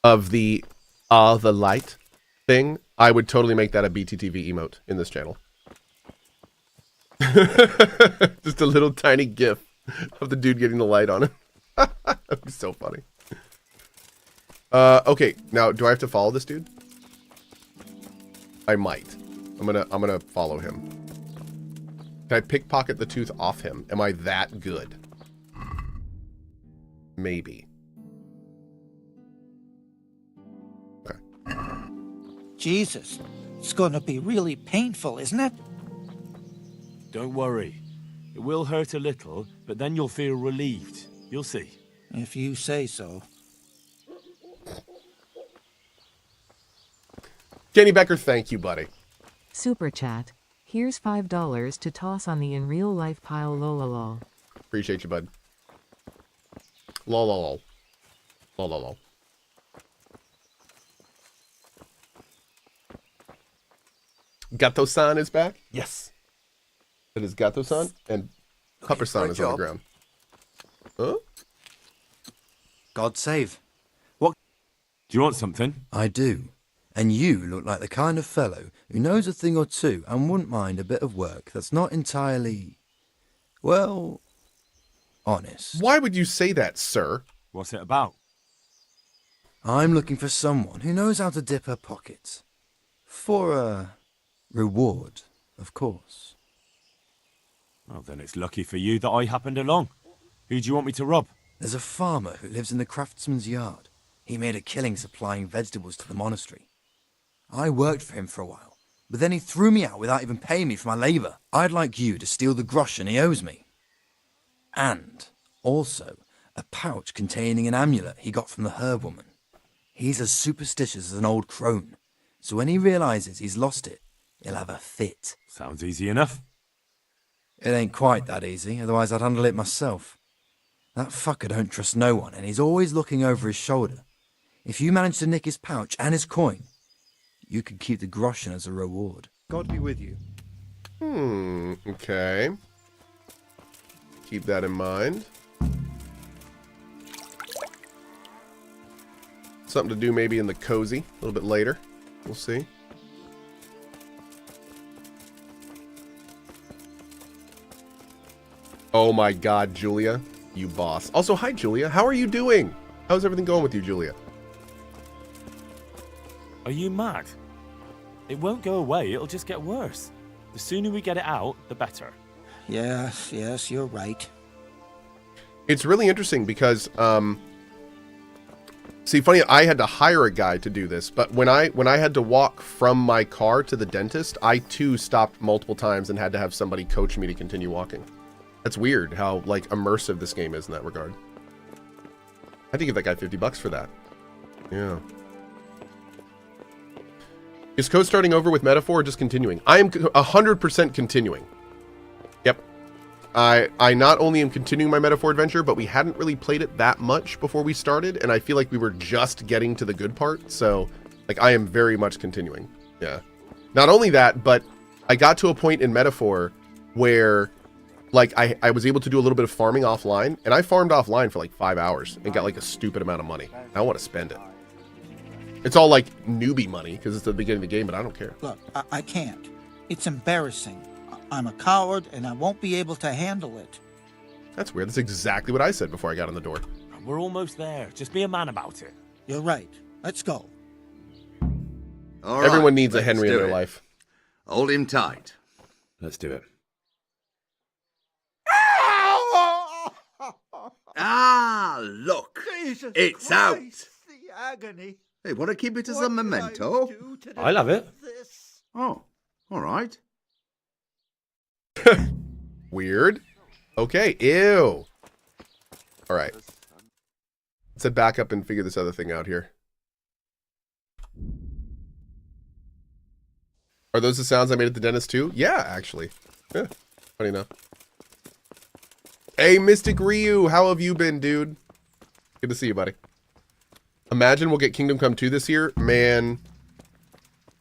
of the light thing, I would totally make that a BTTV emote in this channel. Just a little tiny GIF of the dude getting the light on him. That'd be so funny. Okay, now do I have to follow this dude? I might. I'm gonna follow him. Can I pickpocket the tooth off him? Am I that good? Maybe. Okay. Jesus, it's gonna be really painful, isn't it? Don't worry. It will hurt a little, but then you'll feel relieved. You'll see. If you say so. Kenny Becker, thank you, buddy. Super chat. Here's $5 to toss on the in real life pile lololol. Appreciate you, bud. Lol. Lol. Gato-san is back? Yes. It is Gato-san, and Pupper-san is on the ground. Huh? God save. What? Do you want something? I do. And you look like the kind of fellow who knows a thing or two and wouldn't mind a bit of work that's not entirely, well, honest. Why would you say that, sir? What's it about? I'm looking for someone who knows how to dip her pockets. For a reward, of course. Well, then it's lucky for you that I happened along. Who do you want me to rob? There's a farmer who lives in the craftsman's yard. He made a killing supplying vegetables to the monastery. I worked for him for a while, but then he threw me out without even paying me for my labour. I'd like you to steal the groschen he owes me. And also a pouch containing an amulet he got from the herb woman. He's as superstitious as an old crone, so when he realises he's lost it, he'll have a fit. Sounds easy enough. It ain't quite that easy, otherwise I'd handle it myself. That fucker don't trust no one, and he's always looking over his shoulder. If you manage to nick his pouch and his coin, you could keep the groschen as a reward. God be with you. Okay. Keep that in mind. Something to do maybe in the cozy a little bit later. We'll see. Oh my god, Julia. You boss. Also, hi, Julia. How are you doing? How's everything going with you, Julia? Are you mad? It won't go away, it'll just get worse. The sooner we get it out, the better. Yes, you're right. It's really interesting because, see, funny, I had to hire a guy to do this, but when I had to walk from my car to the dentist, I too stopped multiple times and had to have somebody coach me to continue walking. That's weird how, like, immersive this game is in that regard. I had to give that guy $50 for that. Yeah. Is Cohh starting over with Metaphor or just continuing? I am 100% continuing. Yep. I not only am continuing my Metaphor adventure, but we hadn't really played it that much before we started, and I feel like we were just getting to the good part, so, like, I am very much continuing. Yeah. Not only that, but I got to a point in Metaphor where, like, I was able to do a little bit of farming offline, and I farmed offline for like 5 hours and got like a stupid amount of money. I want to spend it. It's all like newbie money because it's the beginning of the game, but I don't care. Look, I can't. It's embarrassing. I'm a coward and I won't be able to handle it. That's weird. That's exactly what I said before I got on the door. We're almost there. Just be a man about it. You're right. Let's go. All Everyone right, needs a let's Henry in do their it. life. Hold him tight. Let's do it. Ah, look. Jesus It's Christ, out. The agony. Hey, want to keep it as a memento? I love it. Oh, all right. Weird. Okay, ew. All right. Let's head back up and figure this other thing out here. Are those the sounds I made at the dentist too? Yeah, actually. Yeah, funny enough. Hey, Mystic Ryu, how have you been, dude? Good to see you, buddy. Imagine we'll get Kingdom Come 2 this year. Man,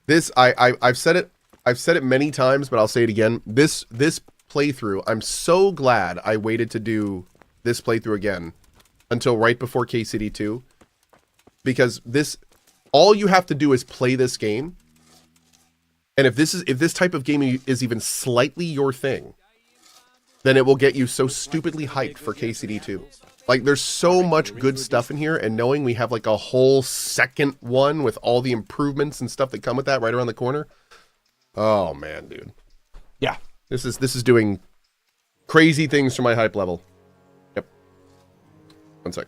this, I've said it many times, but I'll say it again. This playthrough, I'm so glad I waited to do this playthrough again until right before KCD 2. Because this, all you have to do is play this game. And if this type of game is even slightly your thing, then it will get you so stupidly hyped for KCD 2. Like, there's so much good stuff in here, and knowing we have like a whole second one with all the improvements and stuff that come with that right around the corner. Oh man, dude. Yeah, this is doing crazy things for my hype level. Yep. One sec.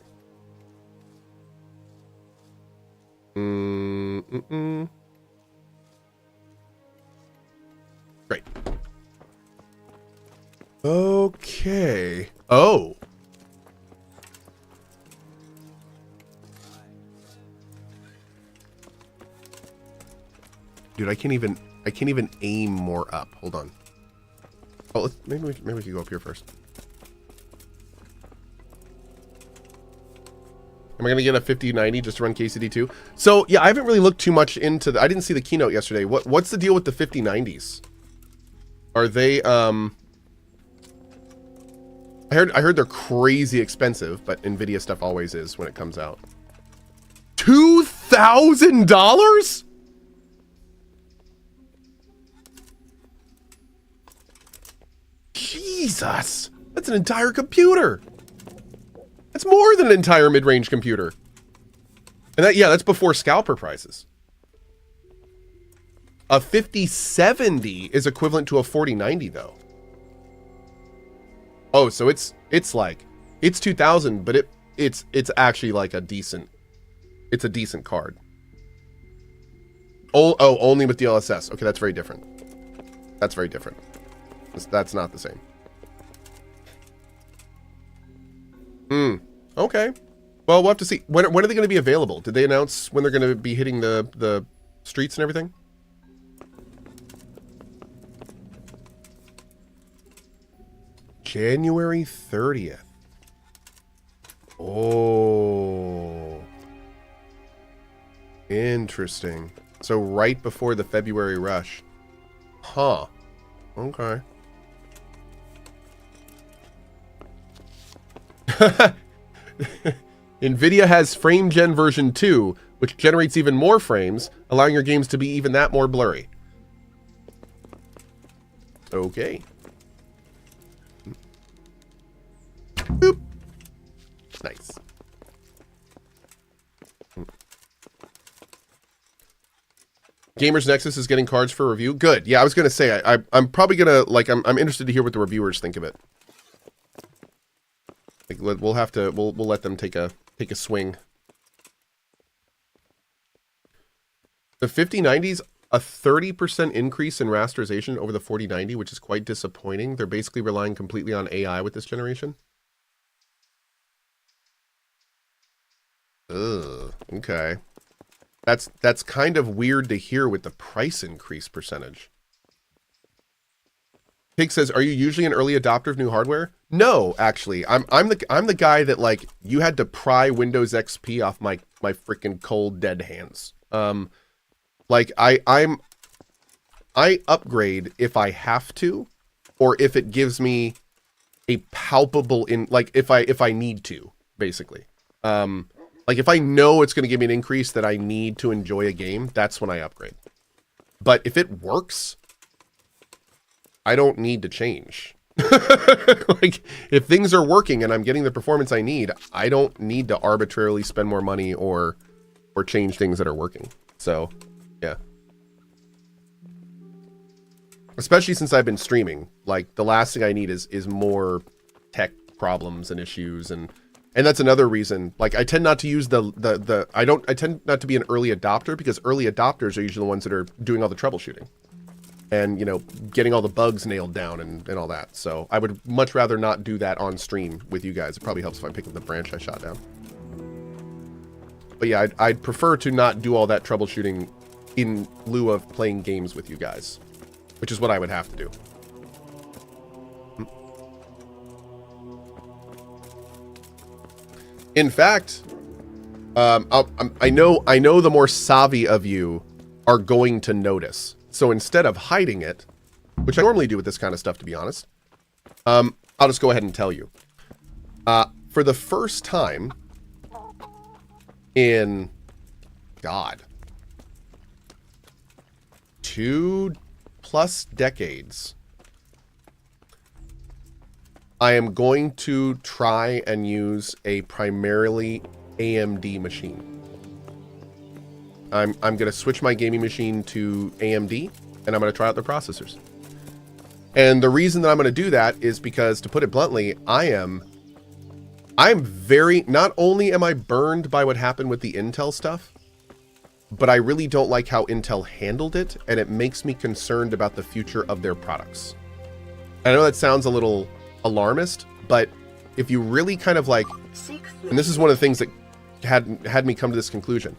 Great. Okay. Oh. Dude, I can't even aim more up. Hold on. Oh, maybe we can go up here first. Am I gonna get a 50-90 just to run KCD 2? So yeah, I haven't really looked too much into I didn't see the keynote yesterday. What's the deal with the 50-90s? Are they I heard they're crazy expensive, but Nvidia stuff always is when it comes out. $2,000? Jesus, that's an entire computer. That's more than an entire mid-range computer. And that's before scalper prices. A 5070 is equivalent to a 4090 though. Oh, so it's like, it's 2000, but it's actually like a decent card. Oh, only with DLSS. Okay, that's very different. That's very different. That's not the same. Okay. Well, we'll have to see. When are they going to be available? Did they announce when they're going to be hitting the streets and everything? January 30th. Oh. Interesting. So right before the February rush. Huh. Okay. NVIDIA has Frame Gen version 2, which generates even more frames, allowing your games to be even that more blurry. Okay. Boop. Nice. Gamers Nexus is getting cards for review. Good. Yeah, I was gonna say I'm probably gonna like I'm interested to hear what the reviewers think of it. Like, we'll have to we'll let them take a swing. The 5090's a 30% increase in rasterization over the 4090, which is quite disappointing. They're basically relying completely on AI with this generation. Ugh, okay. That's kind of weird to hear with the price increase percentage. Pig says, "Are you usually an early adopter of new hardware?" No, actually. I'm the guy that, like, you had to pry Windows XP off my freaking cold dead hands. Like I upgrade if I have to, or if it gives me a palpable if I need to, basically. Like, if I know it's going to give me an increase that I need to enjoy a game, that's when I upgrade. But if it works, I don't need to change. Like, if things are working and I'm getting the performance I need, I don't need to arbitrarily spend more money or change things that are working. So, yeah. Especially since I've been streaming. Like, the last thing I need is more tech problems and issues, and that's another reason. Like, I tend not to use I tend not to be an early adopter, because early adopters are usually the ones that are doing all the troubleshooting and, you know, getting all the bugs nailed down and all that. So I would much rather not do that on stream with you guys. It probably helps if I pick up the branch I shot down. But yeah, I'd prefer to not do all that troubleshooting in lieu of playing games with you guys, which is what I would have to do. In fact, I know the more savvy of you are going to notice. So instead of hiding it, which I normally do with this kind of stuff, to be honest, I'll just go ahead and tell you. For the first time in, God, 2+ decades, I am going to try and use a primarily AMD machine. I'm going to switch my gaming machine to AMD, and I'm going to try out their processors. And the reason that I'm going to do that is because, to put it bluntly, I'm very, not only am I burned by what happened with the Intel stuff, but I really don't like how Intel handled it, and it makes me concerned about the future of their products. I know that sounds a little alarmist, but if you really kind of like, and this is one of the things that had me come to this conclusion,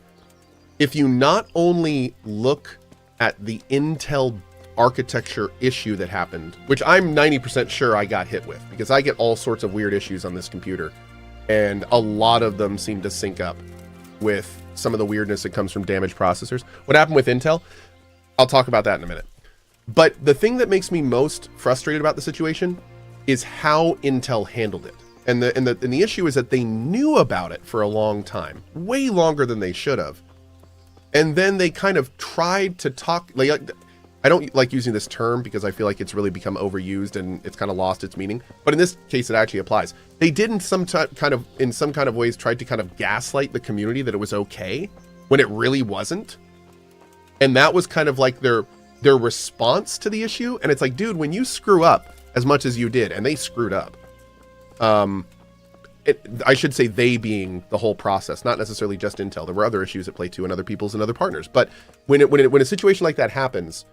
if you not only look at the Intel architecture issue that happened, which I'm 90% sure I got hit with, because I get all sorts of weird issues on this computer, and a lot of them seem to sync up with some of the weirdness that comes from damaged processors. What happened with Intel, I'll talk about that in a minute. But the thing that makes me most frustrated about the situation is how Intel handled it. And the issue is that they knew about it for a long time, way longer than they should have. And then they kind of tried to talk, like, I don't like using this term because I feel like it's really become overused and it's kind of lost its meaning. But in this case, it actually applies. They did in some kind of ways tried to kind of gaslight the community that it was okay when it really wasn't. And that was kind of like their response to the issue. And it's like, dude, when you screw up as much as you did, and they screwed up, I should say they being the whole process, not necessarily just Intel. There were other issues at play too, and other people's and other partners. But when a situation like that happens,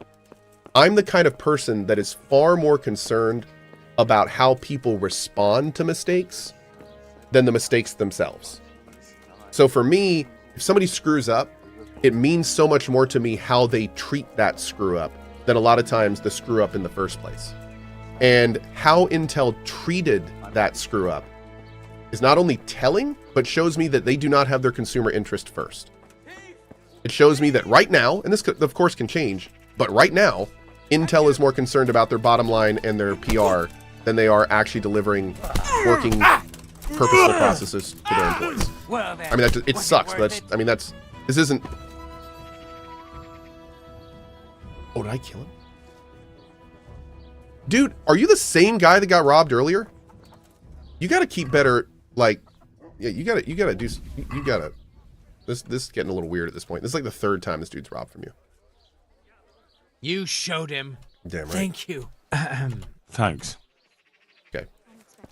I'm the kind of person that is far more concerned about how people respond to mistakes than the mistakes themselves. So for me, if somebody screws up, it means so much more to me how they treat that screw up than a lot of times the screw up in the first place. And how Intel treated that screw up is not only telling, but shows me that they do not have their consumer interest first. It shows me that right now, and this of course can change, but right now, Intel is more concerned about their bottom line and their PR than they are actually delivering working, purposeful processes to their employees. I mean, it sucks, but this isn't... Oh, did I kill him? Dude, are you the same guy that got robbed earlier? You gotta keep better, like, yeah, you gotta do, you gotta, this is getting a little weird at this point. This is like the third time this dude's robbed from you. You showed him. Damn right. Thank you. Thanks. Okay.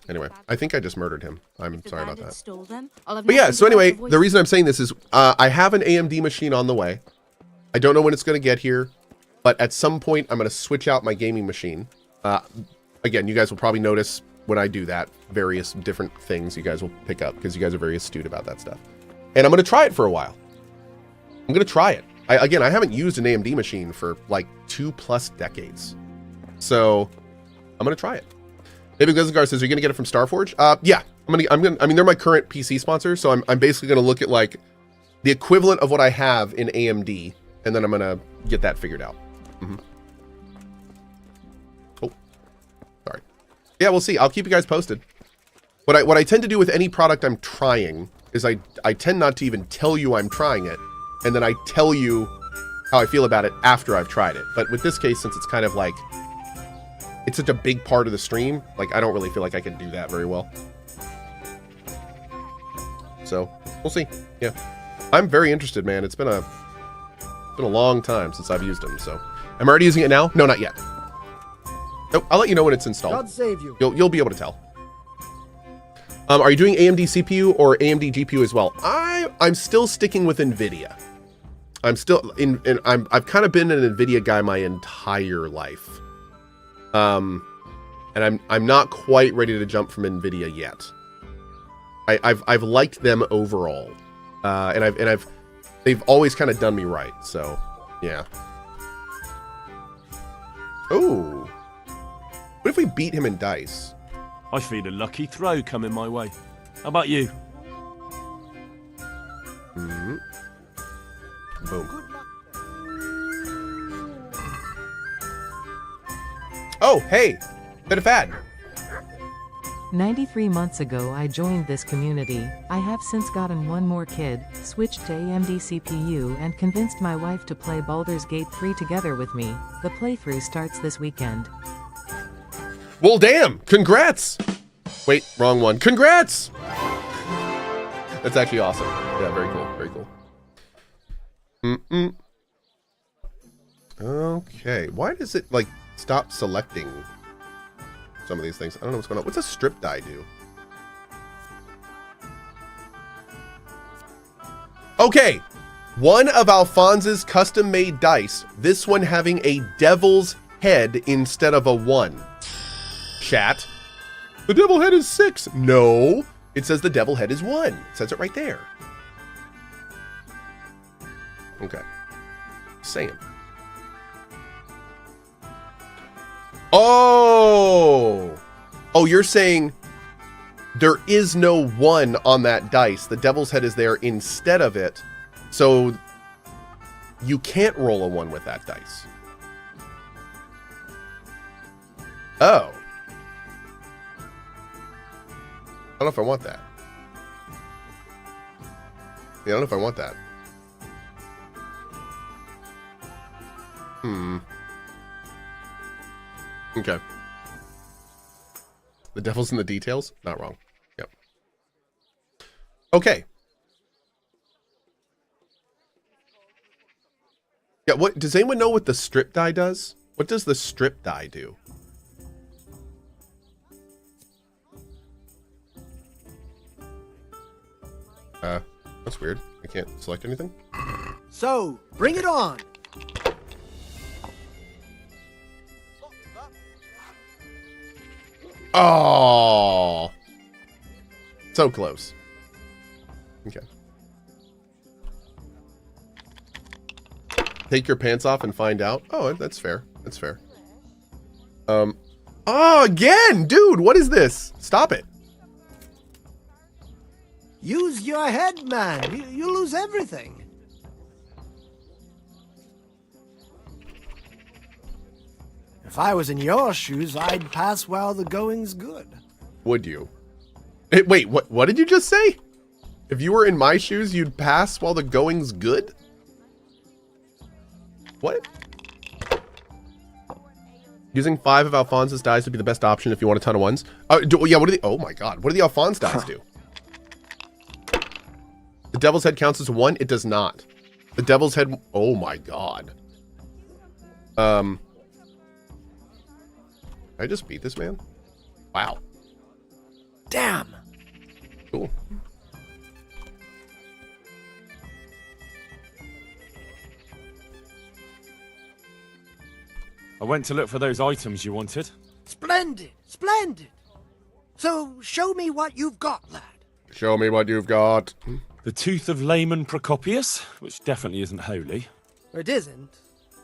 Anyway, I think I just murdered him. I'm sorry about that. Stole them, I'll have But yeah, nothing so but anyway, the voice- the reason I'm saying this is I have an AMD machine on the way. I don't know when it's going to get here, but at some point I'm going to switch out my gaming machine. Again, you guys will probably notice when I do that, various different things you guys will pick up because you guys are very astute about that stuff. And I'm going to try it for a while. I'm going to try it. I haven't used an AMD machine for like 2+ decades. So I'm going to try it. David Glizengar says, are you going to get it from Starforge? Yeah, I mean, they're my current PC sponsor. So I'm basically going to look at like the equivalent of what I have in AMD. And then I'm going to get that figured out. Oh, sorry. Yeah, we'll see. I'll keep you guys posted. What I tend to do with any product I'm trying is I tend not to even tell you I'm trying it. And then I tell you how I feel about it after I've tried it. But with this case, since it's kind of like, it's such a big part of the stream, like I don't really feel like I can do that very well. So we'll see. Yeah, I'm very interested, man. It's been a long time since I've used them. So am I already using it now? No, not yet. Nope, I'll let you know when it's installed. God save you. You'll be able to tell. Are you doing AMD CPU or AMD GPU as well? I'm still sticking with NVIDIA. I've kind of been an NVIDIA guy my entire life. And I'm not quite ready to jump from NVIDIA yet. I've liked them overall. And they've always kind of done me right, so yeah. Oh. What if we beat him in dice? I feel a lucky throw coming my way. How about you? Boom. Oh, hey, bit of fad. 93 months ago I joined this community. I have since gotten one more kid, switched to AMD CPU and convinced my wife to play Baldur's Gate 3 together with me. The playthrough starts this weekend. Well, damn, congrats. Wait, wrong one. Congrats. That's actually awesome. Yeah, very cool, very cool. Okay, why does it like stop selecting some of these things? I don't know what's going on. What's a strip die do? Okay, one of Alphonse's custom-made dice. This one having a devil's head instead of a 1. Chat. The devil head is 6. No, it says the devil head is 1. It says it right there. Okay. Saying. Oh, you're saying there is no 1 on that dice. The devil's head is there instead of it. So you can't roll a 1 with that dice. Oh. I don't know if I want that. Yeah, I don't know if I want that. Okay. The devil's in the details? Not wrong. Yep. Okay. Yeah, what does anyone know what the strip die does? What does the strip die do? That's weird. I can't select anything. So, bring it on. Oh, so close. Okay. Take your pants off and find out. Oh, that's fair. That's fair. Oh, again, dude, what is this? Stop it. Use your head, man. You lose everything. If I was in your shoes, I'd pass while the going's good. Would you? Wait, what did you just say? If you were in my shoes, you'd pass while the going's good? What? Using 5 of Alphonse's dice would be the best option if you want a ton of ones. Yeah, what do the... Oh my god. What do the Alphonse dice do? The Devil's Head counts as 1? It does not. The Devil's Head... Oh my god. I just beat this man? Wow. Damn. Cool. I went to look for those items you wanted. Splendid, splendid. So show me what you've got, lad. Show me what you've got. The tooth of layman Procopius, which definitely isn't holy. It isn't.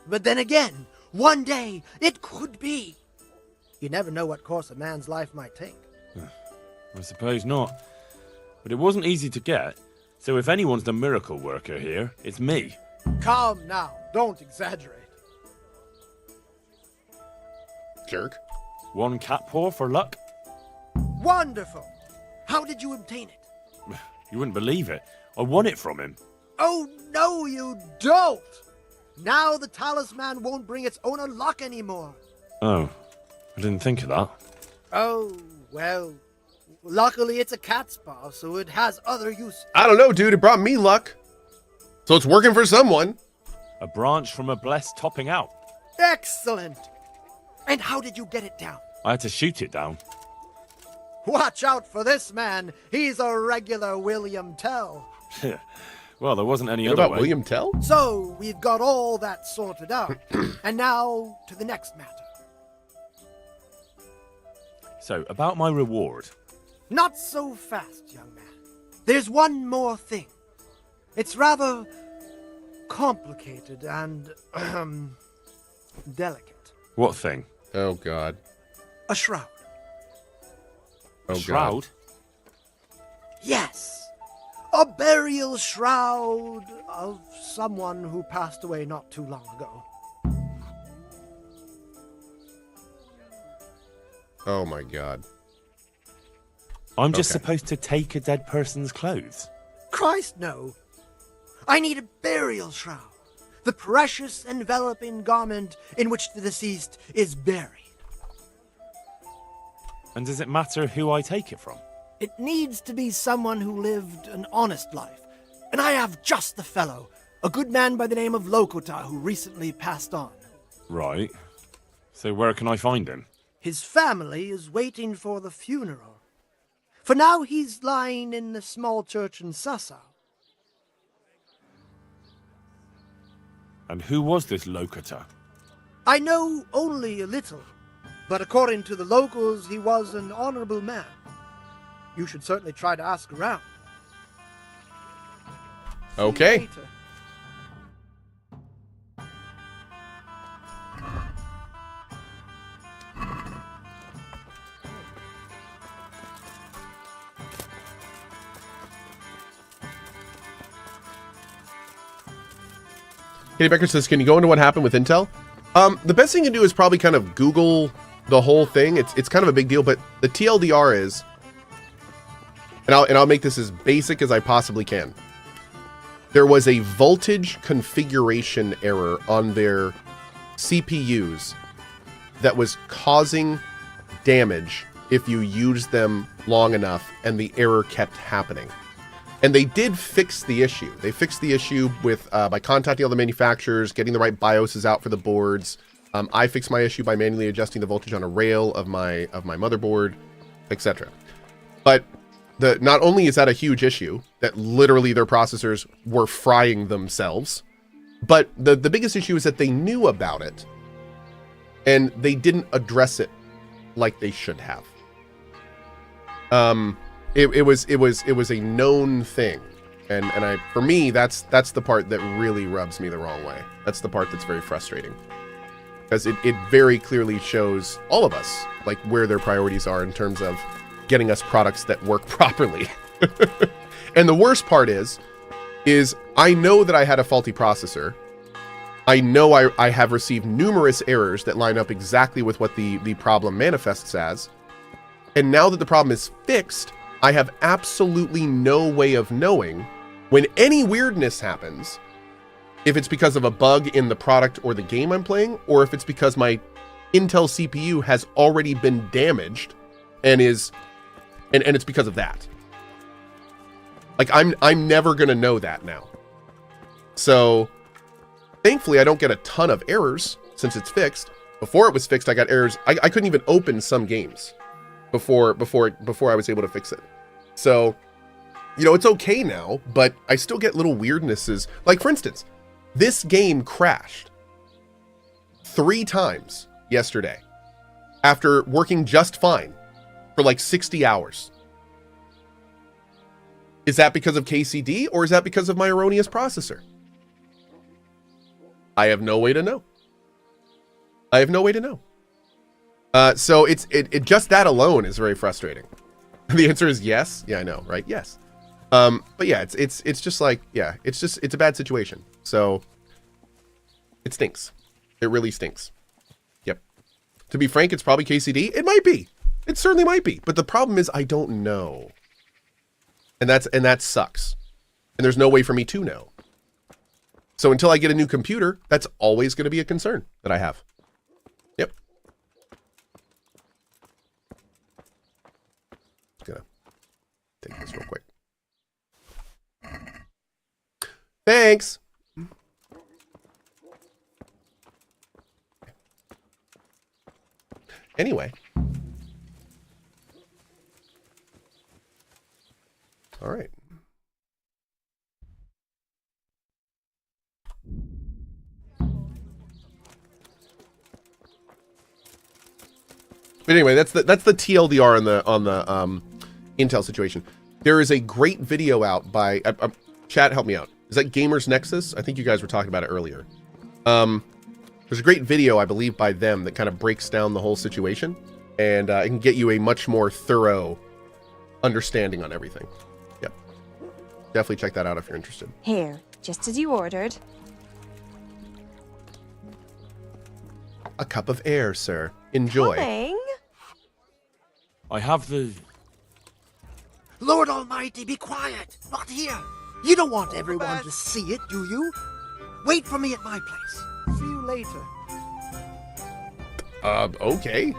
But then again, one day it could be. You never know what course a man's life might take. I suppose not. But it wasn't easy to get, so if anyone's the miracle worker here, it's me. Calm now, don't exaggerate. Jerk. 1 cat paw for luck. Wonderful. How did you obtain it? You wouldn't believe it. I won it from him. Oh, no, you don't. Now the talisman won't bring its owner luck anymore. Oh, I didn't think of that. Oh, well, luckily it's a cat's paw, so it has other use. I don't know, dude. It brought me luck. So it's working for someone. A branch from a blessed topping out. Excellent. And how did you get it down? I had to shoot it down. Watch out for this man. He's a regular William Tell. Well, there wasn't any What other about way. William Tell? So, we've got all that sorted out. And now, to the next matter. So, about my reward. Not so fast, young man. There's one more thing. It's rather complicated and, delicate. What thing? Oh, God. A shroud. Oh, Shroud? God. Yes. A burial shroud of someone who passed away not too long ago. Oh, my God. I'm just Okay. supposed to take a dead person's clothes. Christ, no. I need a burial shroud. The precious enveloping garment in which the deceased is buried. And does it matter who I take it from? It needs to be someone who lived an honest life. And I have just the fellow. A good man by the name of Lokota who recently passed on. Right. So where can I find him? His family is waiting for the funeral. For now he's lying in the small church in Sassau. And who was this Lokota? I know only a little, but according to the locals, he was an honorable man. You should certainly try to ask around. Okay. See you later. Katie Becker says, can you go into what happened with Intel? The best thing you can do is probably kind of Google the whole thing. It's kind of a big deal, but the TLDR is, and I'll make this as basic as I possibly can. There was a voltage configuration error on their CPUs that was causing damage if you used them long enough, and the error kept happening. And they did fix the issue. They fixed the issue with by contacting all the manufacturers, getting the right BIOSes out for the boards. I fixed my issue by manually adjusting the voltage on a rail of my motherboard, etc. But not only is that a huge issue, that literally their processors were frying themselves, but the biggest issue is that they knew about it, and they didn't address it like they should have. It was a known thing, and for me that's the part that really rubs me the wrong way. That's the part that's very frustrating, because it very clearly shows all of us like where their priorities are in terms of getting us products that work properly. And the worst part is I know that I had a faulty processor, I know I have received numerous errors that line up exactly with what the problem manifests as. And now that the problem is fixed, I have absolutely no way of knowing when any weirdness happens, if it's because of a bug in the product or the game I'm playing, or if it's because my Intel CPU has already been damaged and it's because of that. Like I'm never gonna know that now. So thankfully I don't get a ton of errors since it's fixed. Before it was fixed, I got errors. I couldn't even open some games before I was able to fix it. So, you know, it's okay now, but I still get little weirdnesses. Like, for instance, this game crashed 3 times yesterday after working just fine for like 60 hours. Is that because of KCD or is that because of my erroneous processor? I have no way to know. I have no way to know. So it just that alone is very frustrating. The answer is yes. Yeah, I know, right? Yes. But yeah, it's just like, yeah, it's a bad situation. So it stinks. It really stinks. Yep. To be frank, it's probably KCD. It might be. It certainly might be. But the problem is I don't know. And that sucks. And there's no way for me to know. So until I get a new computer, that's always going to be a concern that I have. Yep. Just gonna take this real quick. Thanks. Anyway. All right. But anyway, that's the TLDR on the Intel situation. There is a great video out by chat. Help me out. Is that Gamers Nexus? I think you guys were talking about it earlier. There's a great video, I believe, by them that kind of breaks down the whole situation, and it can get you a much more thorough understanding on everything. Yep, definitely check that out if you're interested. Here, just as you ordered. A cup of air, sir. Enjoy. Coming. I have the... Lord Almighty, be quiet! Not here! You don't want everyone to see it, do you? Wait for me at my place. See you later. Okay.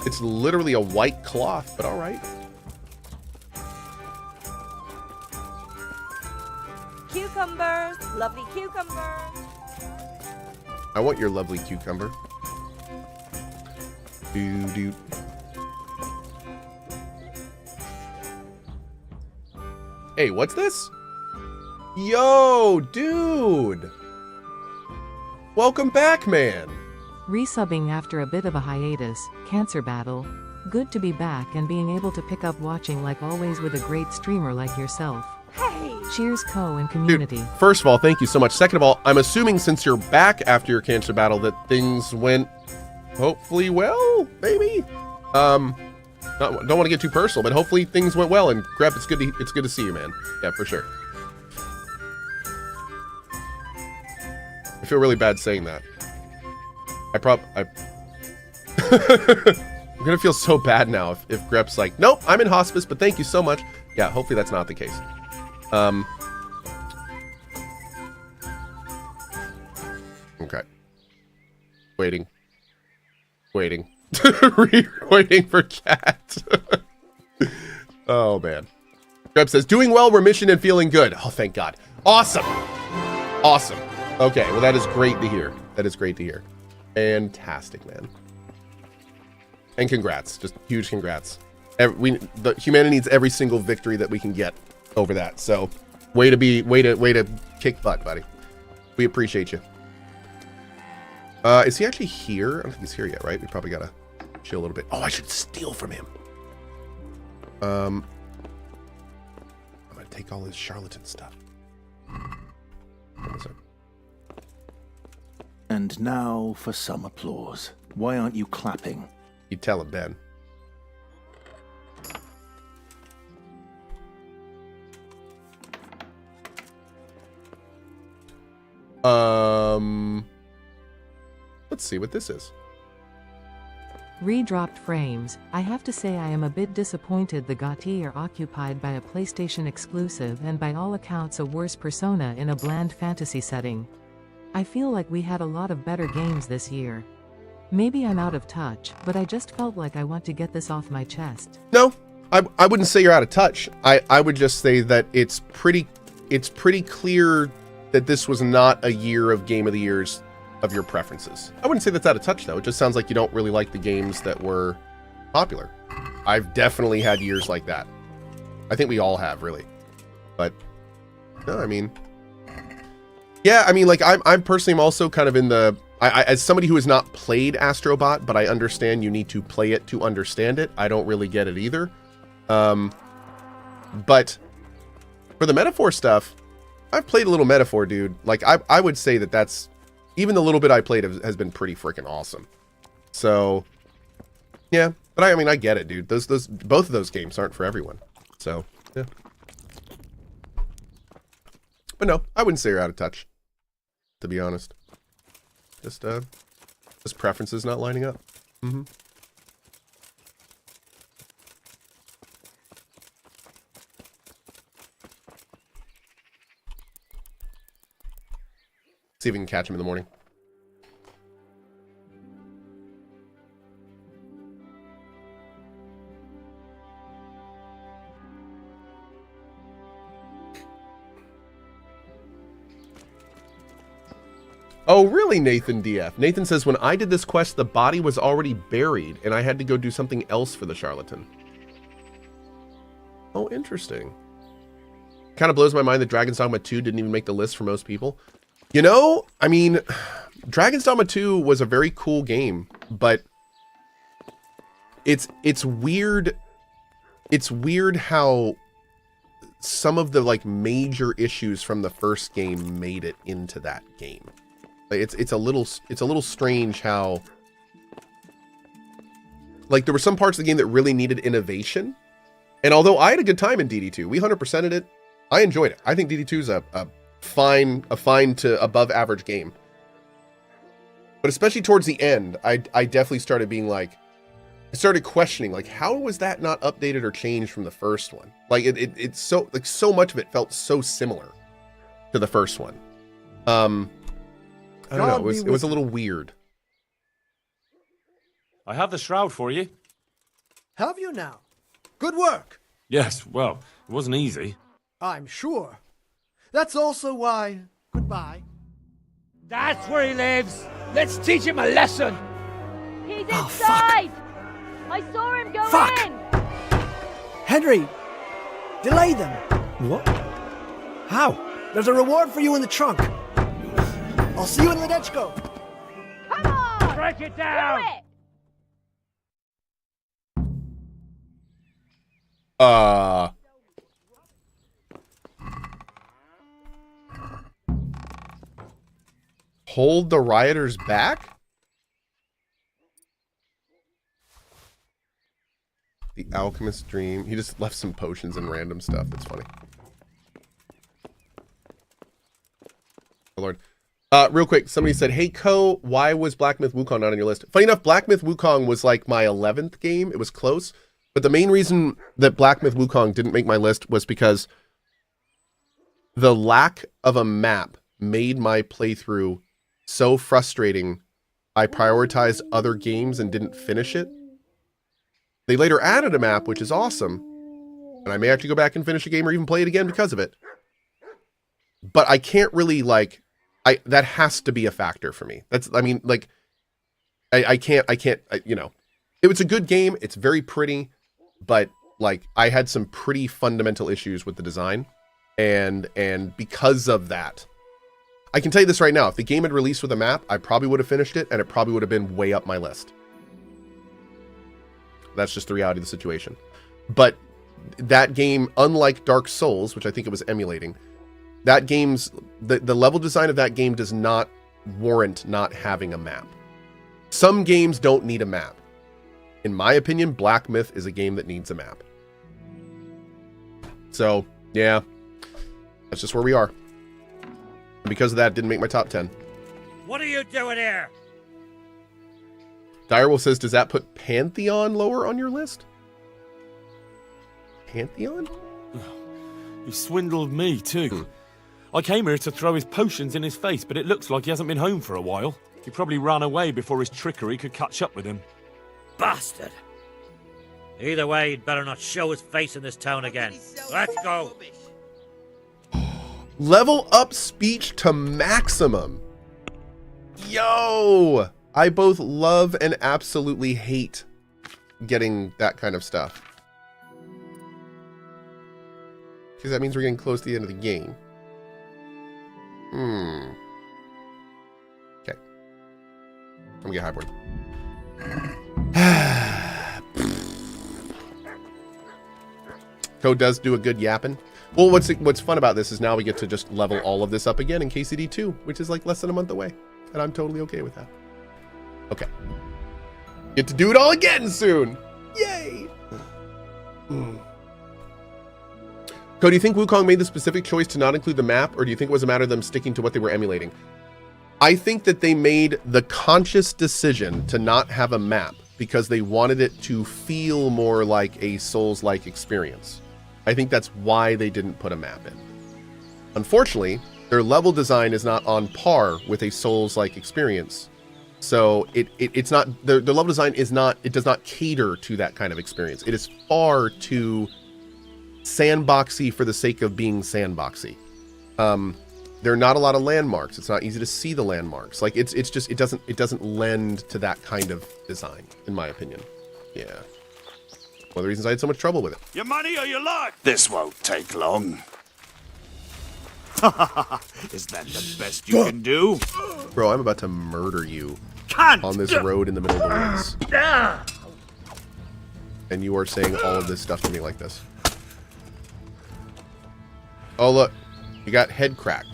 It's literally a white cloth, but all right. Cucumbers, lovely cucumbers. I want your lovely cucumber. Doo. Hey, what's this? Yo, dude! Welcome back, man! Resubbing after a bit of a hiatus, cancer battle. Good to be back and being able to pick up watching like always with a great streamer like yourself. Hey! Cheers, Cohh and community. Dude, first of all, thank you so much. Second of all, I'm assuming since you're back after your cancer battle that things went hopefully well, maybe? Don't want to get too personal, but hopefully things went well. And Grep, it's good to see you, man. Yeah, for sure. I feel really bad saying that. I'm gonna feel so bad now if Grep's like, nope, I'm in hospice, but thank you so much. Yeah, hopefully that's not the case. Okay. Waiting. Waiting for cat. Oh man. Greb says, doing well, remission, and feeling good. Oh, thank God. Awesome. Awesome. Okay, well that is great to hear. That is great to hear. Fantastic, man. And congrats. Just huge congrats. The humanity needs every single victory that we can get over that. So way to kick butt, buddy. We appreciate you. Is he actually here? I don't think he's here yet, right? We probably gotta chill a little bit. Oh, I should steal from him. I'm gonna take all his charlatan stuff. And now for some applause. Why aren't you clapping? You tell him, Ben. Let's see what this is. Redropped frames. I have to say I am a bit disappointed the GOTY are occupied by a PlayStation exclusive and by all accounts a worse Persona in a bland fantasy setting. I feel like we had a lot of better games this year. Maybe I'm out of touch, but I just felt like I want to get this off my chest. No, I wouldn't say you're out of touch. I would just say that it's pretty clear that this was not a year of Game of the Years of your preferences. I wouldn't say that's out of touch though. It just sounds like you don't really like the games that were popular. I've definitely had years like that. I think we all have, really. But no, I mean, yeah, I mean, like I'm personally also kind of in the, as somebody who has not played Astro Bot, but I understand you need to play it to understand it. I don't really get it either. But for the metaphor stuff, I've played a little metaphor, dude. Like I would say that that's, even the little bit I played has been pretty freaking awesome. So yeah, but I mean, I get it, dude. Both of those games aren't for everyone. So yeah. But no, I wouldn't say you're out of touch, to be honest. Just preferences not lining up. Mm-hmm. See if we can catch him in the morning. Oh, really, Nathan DF? Nathan says, when I did this quest, the body was already buried, and I had to go do something else for the Charlatan. Oh, interesting. Kind of blows my mind that Dragon's Dogma 2 didn't even make the list for most people. You know, I mean, Dragon's Dogma 2 was a very cool game, but it's weird. It's weird how some of the like major issues from the first game made it into that game. Like, it's a little strange how, like, there were some parts of the game that really needed innovation. And although I had a good time in DD2, we 100%ed it. I enjoyed it. I think DD2 is a fine to above average game. But especially towards the end, I definitely started being like, I started questioning, like, how was that not updated or changed from the first one? Like it's so, like, so much of it felt so similar to the first one. I don't know, it was a little weird. I have the shroud for you. Have you now? Good work. Yes, well, it wasn't easy. I'm sure. That's also why. Goodbye. That's where he lives. Let's teach him a lesson. He's inside. I saw him go in. Henry, delay them. What? How? There's a reward for you in the trunk. I'll see you in Ledechko. Come on. Break it down. Do it. Hold the rioters back? The alchemist's dream. He just left some potions and random stuff. That's funny. Oh, Lord. Real quick, somebody said, hey, Cohh, why was Black Myth Wukong not on your list? Funny enough, Black Myth Wukong was like my 11th game. It was close. But the main reason that Black Myth Wukong didn't make my list was because the lack of a map made my playthrough so frustrating. I prioritized other games and didn't finish it. They later added a map, which is awesome. And I may actually go back and finish a game or even play it again because of it. But I can't really, like, that has to be a factor for me. That's, I mean, like, I can't, you know, it was a good game. It's very pretty, but like, I had some pretty fundamental issues with the design. And because of that, I can tell you this right now, if the game had released with a map, I probably would have finished it and it probably would have been way up my list. That's just the reality of the situation. But that game, unlike Dark Souls, which I think it was emulating, that game's, the level design of that game does not warrant not having a map. Some games don't need a map. In my opinion, Black Myth is a game that needs a map. So, yeah, that's just where we are. Because of that, it didn't make my top 10. What are you doing here? Direwolf says, does that put Pantheon lower on your list? Pantheon? He swindled me, too. I came here to throw his potions in his face, but it looks like he hasn't been home for a while. He probably ran away before his trickery could catch up with him. Bastard! Either way, he'd better not show his face in this town again. Let's go! Level up speech to maximum. Yo! I both love and absolutely hate getting that kind of stuff. Because that means we're getting close to the end of the game. Okay. I'm gonna get highboard. Cohh does do a good yapping. Well, what's fun about this is now we get to just level all of this up again in KCD 2, which is like less than a month away. And I'm totally okay with that. Okay. Get to do it all again soon. Yay! Cohh, do you think Wukong made the specific choice to not include the map, or do you think it was a matter of them sticking to what they were emulating? I think that they made the conscious decision to not have a map because they wanted it to feel more like a Souls-like experience. I think that's why they didn't put a map in. Unfortunately, their level design is not on par with a Souls-like experience. So it's not, the level design is not, it does not cater to that kind of experience. It is far too sandboxy for the sake of being sandboxy. There are not a lot of landmarks. It's not easy to see the landmarks. Like it's just, it doesn't lend to that kind of design, in my opinion. Yeah. One of the reasons I had so much trouble with it. Your money or your life? This won't take long. Is that the best you can do? Bro, I'm about to murder you on this road in the middle of the woods. And you are saying all of this stuff to me like this. Oh, look. You got head cracked.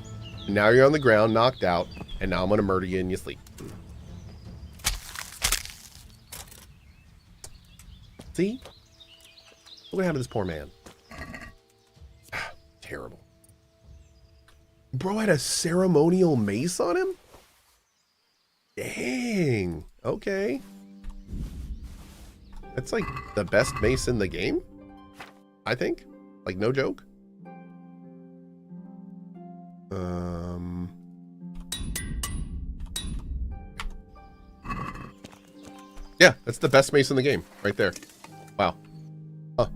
And now you're on the ground, knocked out. And now I'm going to murder you in your sleep. See? Look what happened to this poor man. Terrible. Bro had a ceremonial mace on him? Dang. Okay. That's like the best mace in the game, I think. Like, no joke. Yeah, that's the best mace in the game, right there. Wow. Huh.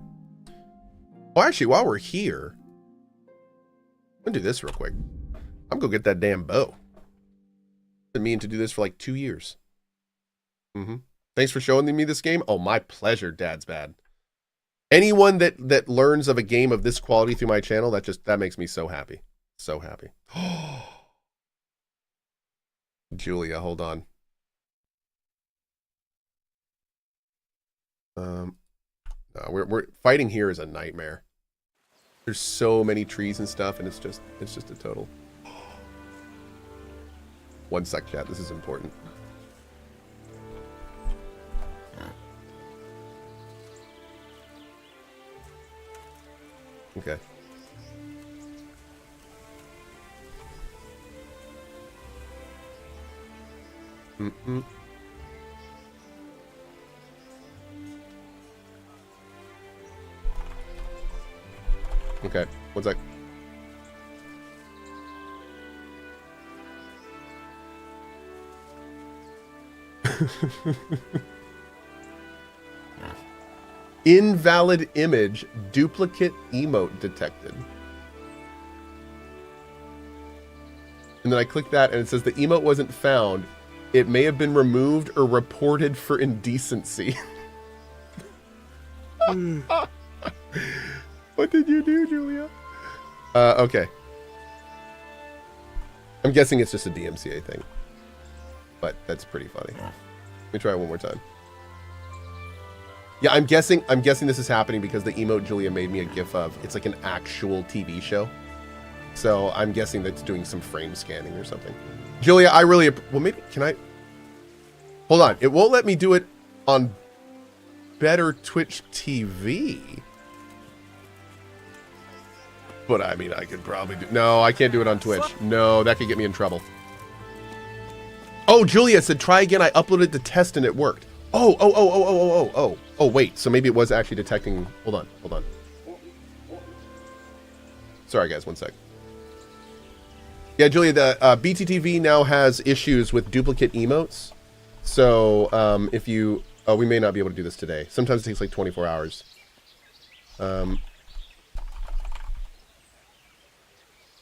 Well, actually, while we're here, I'm gonna do this real quick. I'm gonna go get that damn bow. I've been meaning to do this for like 2 years. Thanks for showing me this game. Oh, my pleasure, Dad's Bad. Anyone that learns of a game of this quality through my channel, that makes me so happy. So happy. Julia, hold on. No, we're fighting here is a nightmare. There's so many trees and stuff, and it's just a total. 1 sec, chat. This is important. Okay. Okay, 1 sec. Invalid image, duplicate emote detected. And then I click that and it says the emote wasn't found. It may have been removed or reported for indecency. What did you do, Julia? Okay. I'm guessing it's just a DMCA thing. But that's pretty funny. Let me try it one more time. Yeah, I'm guessing this is happening because the emote Julia made me a GIF of, it's like an actual TV show. So I'm guessing that's doing some frame scanning or something. Julia, I really, well, maybe, can I? Hold on. It won't let me do it on Better Twitch TV. But I mean, I could probably do... No, I can't do it on Twitch. No, that could get me in trouble. Oh, Julia said try again. I uploaded the test and it worked. Oh, wait. So maybe it was actually detecting... Hold on. Sorry, guys. One sec. Yeah, Julia, the BTTV now has issues with duplicate emotes. So if you... Oh, we may not be able to do this today. Sometimes it takes like 24 hours.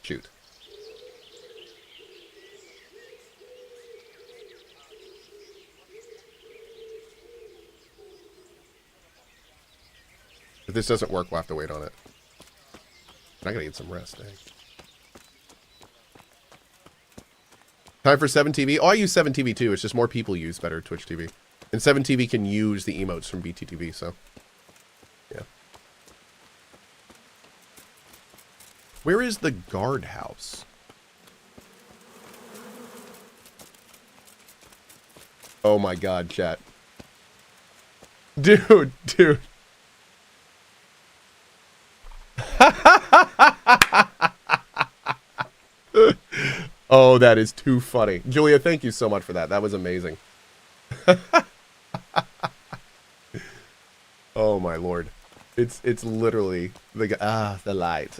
Shoot. If this doesn't work, we'll have to wait on it. I gotta get some rest, eh? Time for 7TV. Oh, I use 7TV too. It's just more people use better Twitch TV. And 7TV can use the emotes from BTTV, so... Yeah. Where is the guardhouse? Oh my god, chat. Dude. Oh, that is too funny. Julia, thank you so much for that. That was amazing. Oh my lord. It's literally the the light.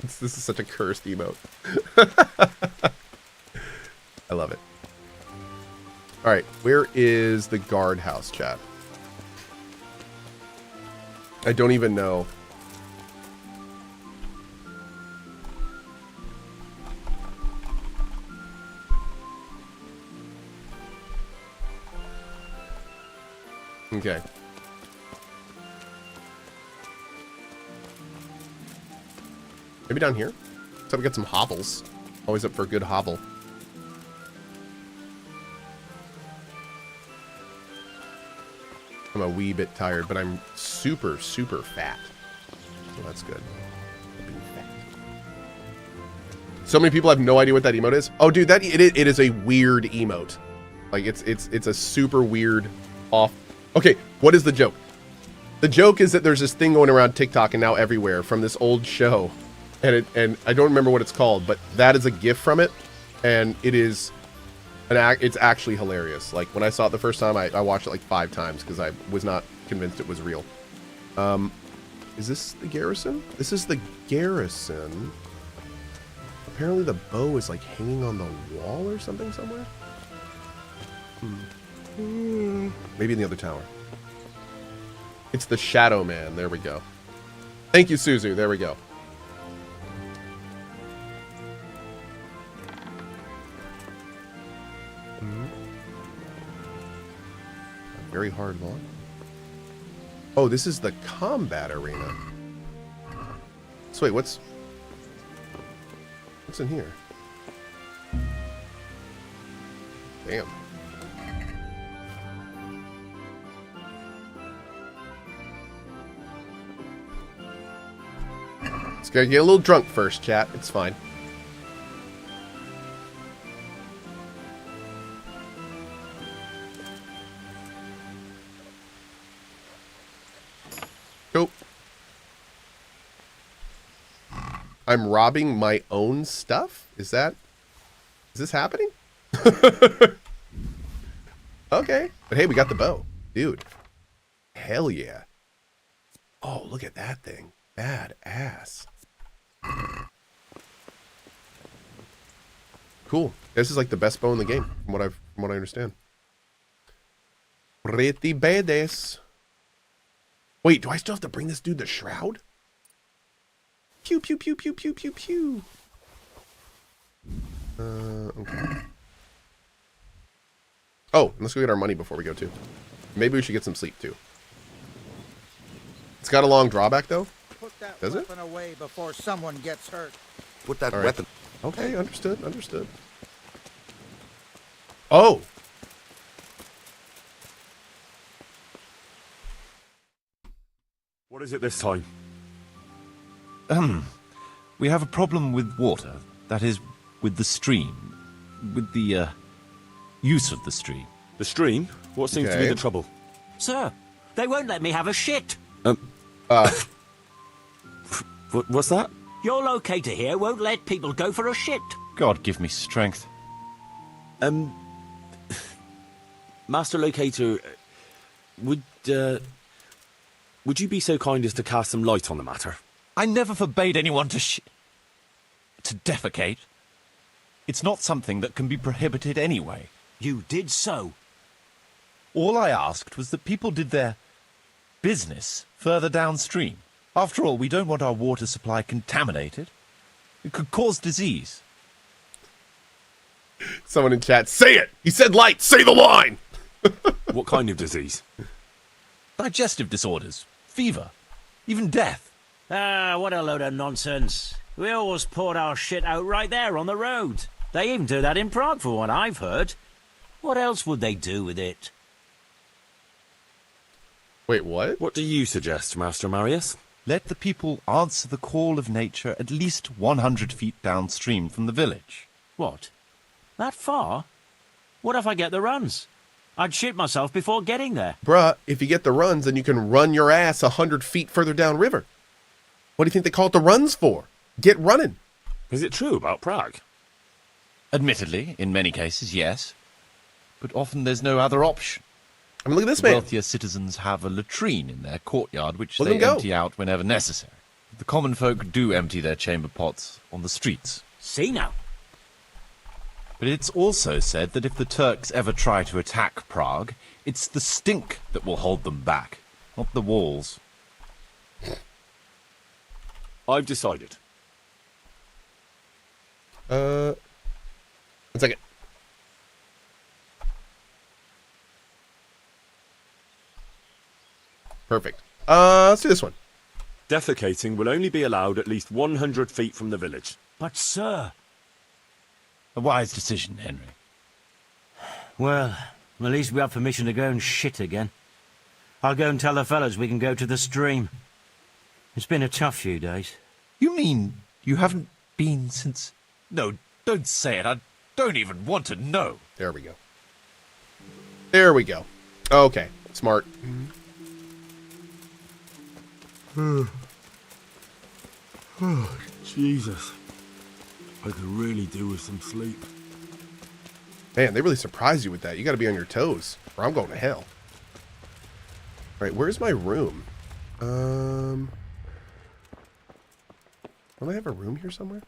This is such a cursed emote. I love it. Alright, where is the guardhouse, chat? I don't even know. Okay. Maybe down here? So we got some hobbles. Always up for a good hobble. I'm a wee bit tired, but I'm super, super fat. So that's good. Being fat. So many people have no idea what that emote is. Oh, dude, it is a weird emote. Like it's a super weird off. Okay, what is the joke? The joke is that there's this thing going around TikTok and now everywhere from this old show, and I don't remember what it's called, but that is a GIF from it, and it is it's actually hilarious. Like when I saw it the first time, I watched it like 5 times because I was not convinced it was real. Is this the garrison? This is the garrison. Apparently the bow is like hanging on the wall or something somewhere. Maybe in the other tower. It's the Shadow Man. There we go. Thank you, Suzu. There we go. A very hard lawn. Oh, this is the combat arena. So wait, what's in here? Damn. It's gonna get a little drunk first, chat. It's fine. Go. I'm robbing my own stuff? Is this happening? Okay. But hey, we got the bow. Dude. Hell yeah. Oh, look at that thing. Badass. Cool. This is like the best bow in the game, from what I understand. Pretty badass. Wait, do I still have to bring this dude the shroud? Pew pew pew pew pew pew pew. Okay. Oh, and let's go get our money before we go too. Maybe we should get some sleep too. It's got a long drawback though. Put that Does it? weapon away before someone gets hurt. Put that All right. weapon. Okay, understood. Oh. What is it this time? We have a problem with water. That is, with the stream. With the, use of the stream. The stream? What seems to be the trouble? Sir, they won't let me have a shit. What's that? Your locator here won't let people go for a shit. God give me strength. Master Locator, would you be so kind as to cast some light on the matter? I never forbade anyone to defecate. It's not something that can be prohibited anyway. You did so. All I asked was that people did their business further downstream. After all, we don't want our water supply contaminated. It could cause disease. Someone in chat, say it! He said light, say the line! What kind of disease? Digestive disorders, fever, even death. Ah, what a load of nonsense. We always poured our shit out right there on the road. They even do that in Prague, for what I've heard. What else would they do with it? Wait, what? What do you suggest, Master Marius? Let the people answer the call of nature at least 100 feet downstream from the village. What? That far? What if I get the runs? I'd shit myself before getting there. Bruh, if you get the runs, then you can run your ass 100 feet further downriver. What do you think they call it the runs for? Get running. Is it true about Prague? Admittedly, in many cases, yes. But often there's no other option. I mean, look at this the man. Wealthier citizens have a latrine in their courtyard, which Let they them go. empty out whenever necessary. The common folk do empty their chamber pots on the streets. See now. But it's also said that if the Turks ever try to attack Prague, it's the stink that will hold them back, not the walls. I've decided. One second. Perfect. Let's do this one. Defecating will only be allowed at least 100 feet from the village. But, sir... A wise decision, Henry. Well, at least we have permission to go and shit again. I'll go and tell the fellas we can go to the stream. It's been a tough few days. You mean you haven't been since... No, don't say it. I don't even want to know. There we go. There we go. Okay. Smart. Oh, Jesus. I could really do with some sleep. Man, they really surprised you with that. You got to be on your toes, or I'm going to hell. All right, where's my room? Don't I have a room here somewhere?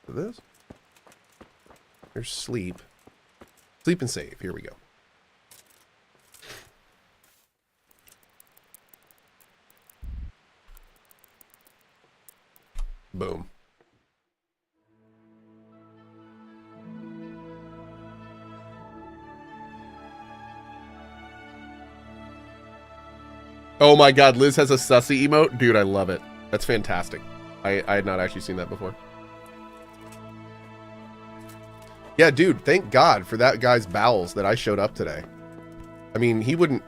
This? There's sleep. Sleep and save. Here we go. Boom. Oh my god, Liz has a sussy emote? Dude, I love it. That's fantastic. I had not actually seen that before. Yeah, dude, thank God for that guy's bowels that I showed up today. I mean, he wouldn't...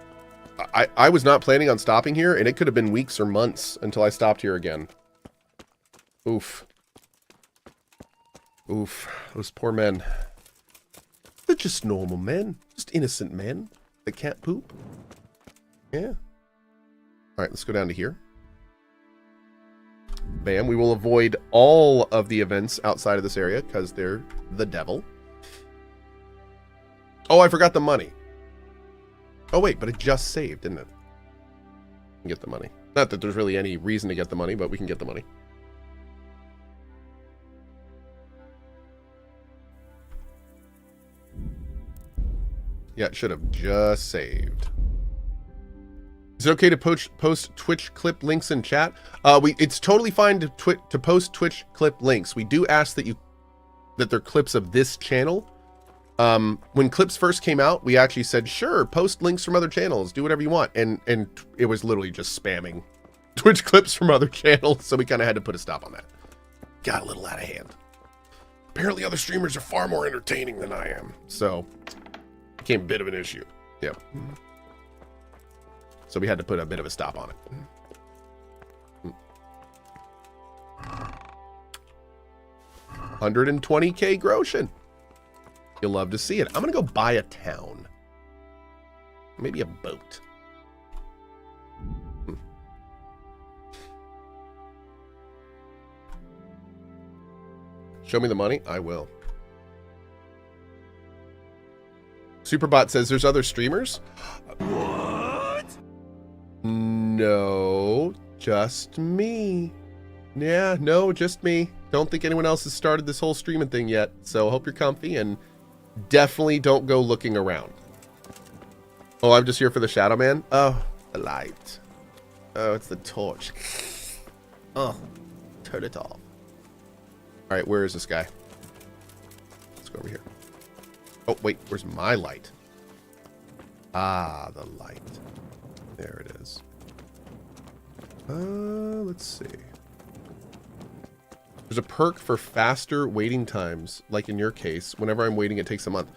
I was not planning on stopping here, and it could have been weeks or months until I stopped here again. Oof. Oof. Those poor men. They're just normal men. Just innocent men that can't poop. Yeah. Alright, let's go down to here. Bam. We will avoid all of the events outside of this area because they're the devil. Oh, I forgot the money. Oh, wait, but it just saved, didn't it? We can get the money. Not that there's really any reason to get the money, but we can get the money. Yeah, it should have just saved. Is it okay to post Twitch clip links in chat? It's totally fine to post Twitch clip links. We do ask that they're clips of this channel. When clips first came out, we actually said, sure, post links from other channels, do whatever you want. And it was literally just spamming Twitch clips from other channels. So we kind of had to put a stop on that. Got a little out of hand. Apparently other streamers are far more entertaining than I am. So it became a bit of an issue. Yep. So we had to put a bit of a stop on it. 120k Groshen. You'll love to see it. I'm going to go buy a town. Maybe a boat. Show me the money? I will. Superbot says there's other streamers? What? No, just me. Yeah, no, just me. Don't think anyone else has started this whole streaming thing yet, so hope you're comfy, and definitely don't go looking around. Oh, I'm just here for the Shadow Man? Oh, the light. Oh, it's the torch. Oh, turn it off. Alright, where is this guy? Let's go over here. Oh, wait, where's my light? Ah, the light. There it is. Let's see. There's a perk for faster waiting times, like in your case. Whenever I'm waiting, it takes a month.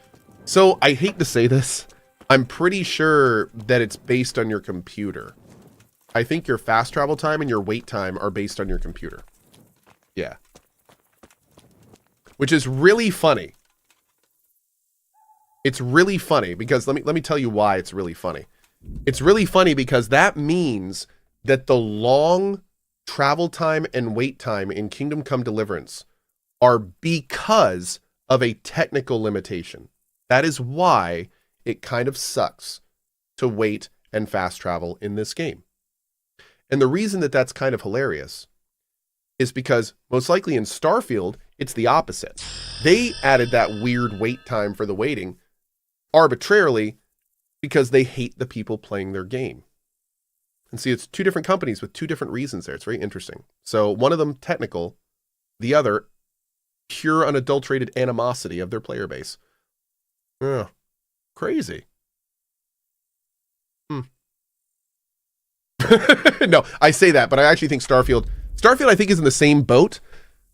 So, I hate to say this. I'm pretty sure that it's based on your computer. I think your fast travel time and your wait time are based on your computer. Yeah. Which is really funny. It's really funny because let me tell you why it's really funny. It's really funny because that means that the long travel time and wait time in Kingdom Come Deliverance are because of a technical limitation. That is why it kind of sucks to wait and fast travel in this game. And the reason that that's kind of hilarious is because most likely in Starfield, it's the opposite. They added that weird wait time for the waiting arbitrarily because they hate the people playing their game. And see, it's two different companies with two different reasons there. It's very interesting. So one of them technical, the other pure unadulterated animosity of their player base. Ugh, crazy. No, I say that, but I actually think Starfield I think is in the same boat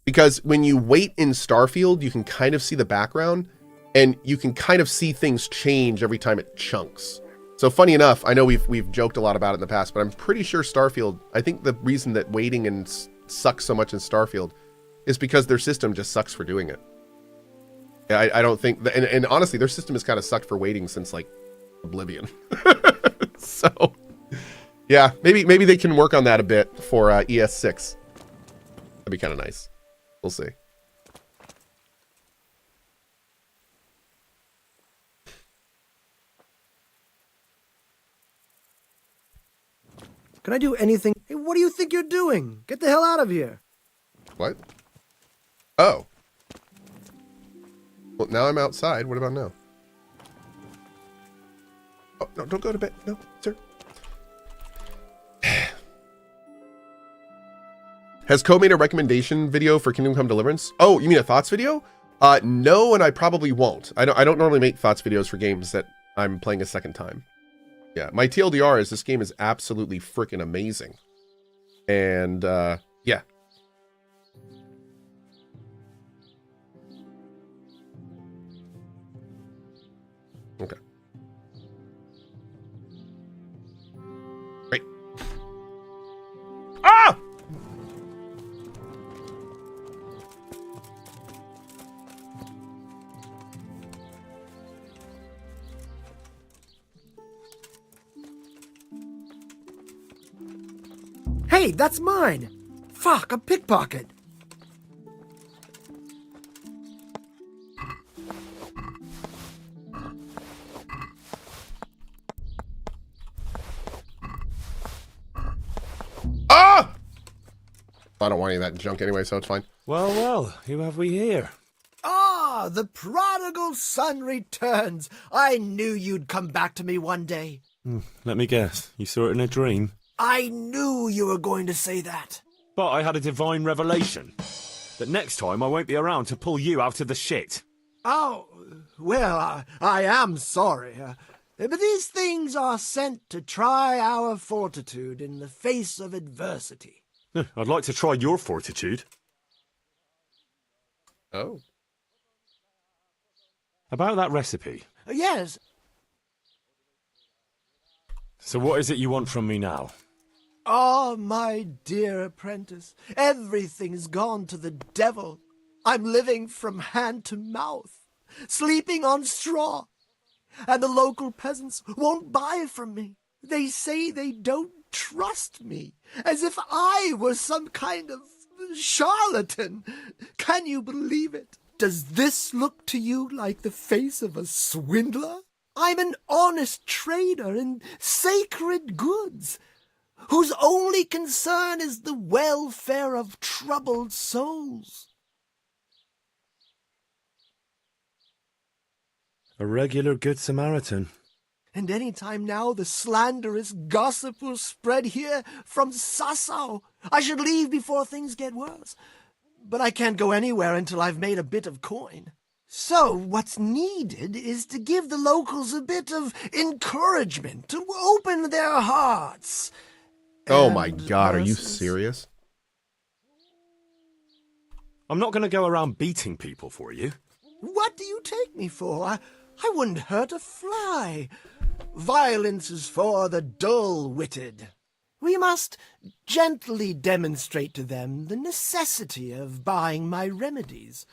because when you wait in Starfield, you can kind of see the background and you can kind of see things change every time it chunks. So funny enough, I know we've joked a lot about it in the past, but I'm pretty sure Starfield, I think the reason that waiting and sucks so much in Starfield is because their system just sucks for doing it. Yeah, I don't think, and honestly, their system has kind of sucked for waiting since like Oblivion. So, yeah, maybe they can work on that a bit for ES6. That'd be kind of nice. We'll see. Can I do anything? Hey, what do you think you're doing? Get the hell out of here. What? Oh. Well, now I'm outside. What about now? Oh, no, don't go to bed. No, sir. Has Cohh made a recommendation video for Kingdom Come Deliverance? Oh, you mean a thoughts video? No, and I probably won't. I don't normally make thoughts videos for games that I'm playing a second time. Yeah, my TLDR is this game is absolutely freaking amazing. And, yeah. Okay. Great. Ah! Hey, that's mine! Fuck, a pickpocket! Ah! I don't want any of that junk anyway, so it's fine. Well, who have we here? Ah, the prodigal son returns! I knew you'd come back to me one day. Let me guess, you saw it in a dream? I knew you were going to say that. But I had a divine revelation. That next time I won't be around to pull you out of the shit. Oh, well, I am sorry. But these things are sent to try our fortitude in the face of adversity. I'd like to try your fortitude. Oh. About that recipe. Yes. So what is it you want from me now? Oh, my dear apprentice, everything's gone to the devil. I'm living from hand to mouth, sleeping on straw, and the local peasants won't buy from me. They say they don't trust me, as if I were some kind of Charlatan! Can you believe it? Does this look to you like the face of a swindler? I'm an honest trader in sacred goods, whose only concern is the welfare of troubled souls. A regular Good Samaritan. And any time now the slanderous gossip will spread here from Sassau. I should leave before things get worse. But I can't go anywhere until I've made a bit of coin. So what's needed is to give the locals a bit of encouragement, to open their hearts. Oh my God, are you serious? I'm not going to go around beating people for you. What do you take me for? I wouldn't hurt a fly. Violence is for the dull-witted. We must gently demonstrate to them the necessity of buying my remedies.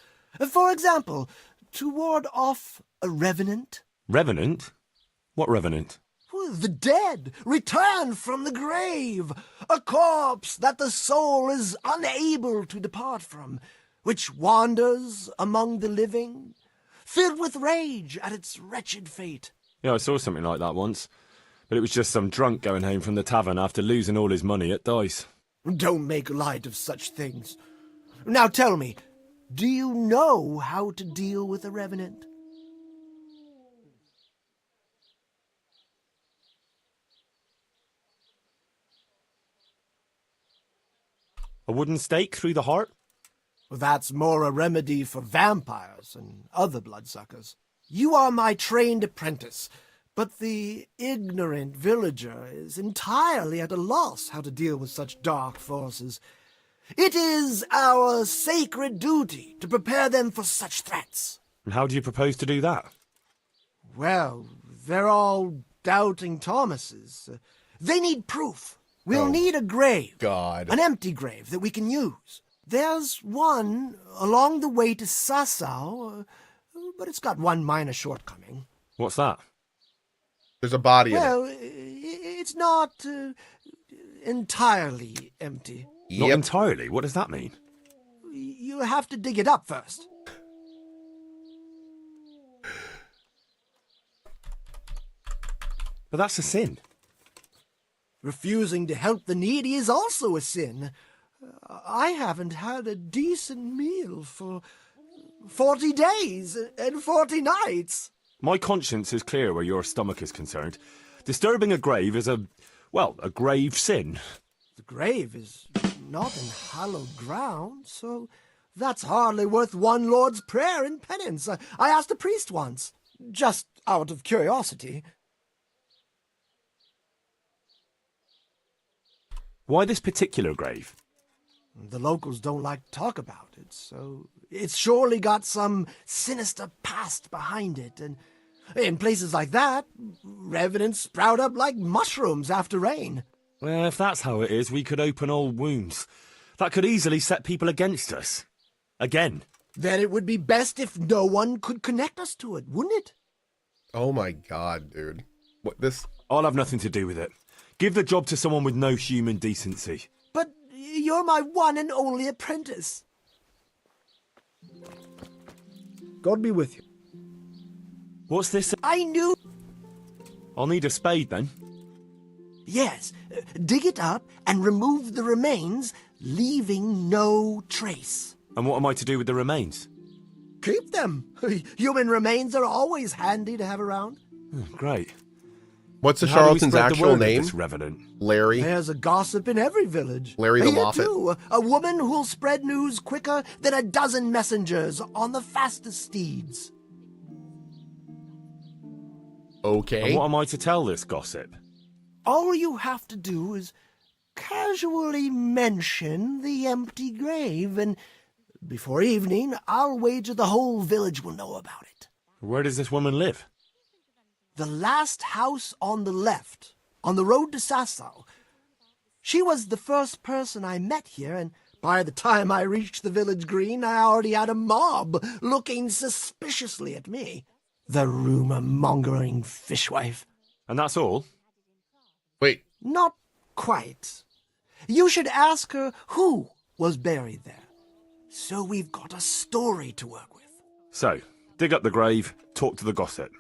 For example, to ward off a revenant. Revenant? What revenant? The dead, returned from the grave, a corpse that the soul is unable to depart from, which wanders among the living, filled with rage at its wretched fate. Yeah, I saw something like that once, but it was just some drunk going home from the tavern after losing all his money at dice. Don't make light of such things. Now tell me, do you know how to deal with a revenant? A wooden stake through the heart? That's more a remedy for vampires and other bloodsuckers. You are my trained apprentice, but the ignorant villager is entirely at a loss how to deal with such dark forces. It is our sacred duty to prepare them for such threats. And how do you propose to do that? Well, they're all doubting Thomases. They need proof. We'll need a grave. God. An empty grave that we can use. There's one along the way to Sassau, but it's got one minor shortcoming. What's that? There's a body in it. Well, it's not entirely empty. Not entirely? What does that mean? You have to dig it up first. But that's a sin. Refusing to help the needy is also a sin. I haven't had a decent meal for 40 days and 40 nights. My conscience is clear where your stomach is concerned. Disturbing a grave is a grave sin. The grave is not in hallowed ground, so that's hardly worth one Lord's prayer in penance. I asked a priest once, just out of curiosity. Why this particular grave? The locals don't like to talk about it, so it's surely got some sinister past behind it, and in places like that, revenants sprout up like mushrooms after rain. Well, if that's how it is, we could open old wounds. That could easily set people against us. Again. Then it would be best if no one could connect us to it, wouldn't it? Oh my God, dude. What this? I'll have nothing to do with it. Give the job to someone with no human decency. But you're my one and only apprentice. God be with you. What's this? I knew... I'll need a spade then. Yes, dig it up and remove the remains, leaving no trace. And what am I to do with the remains? Keep them. Human remains are always handy to have around. Oh, great. What's the How do we charlatan's spread the actual word of name? this revenant? Larry. There's a gossip in every village. Larry the Here, Moffat. too, a woman who'll spread news quicker than a dozen messengers on the fastest steeds. Okay. And what am I to tell this gossip? All you have to do is casually mention the empty grave, and before evening, I'll wager the whole village will know about it. Where does this woman live? The last house on the left, on the road to Sassau. She was the first person I met here, and by the time I reached the village green, I already had a mob looking suspiciously at me. The rumor-mongering fishwife. And that's all? Wait. Not quite. You should ask her who was buried there. So we've got a story to work with. So, dig up the grave, talk to the gossip.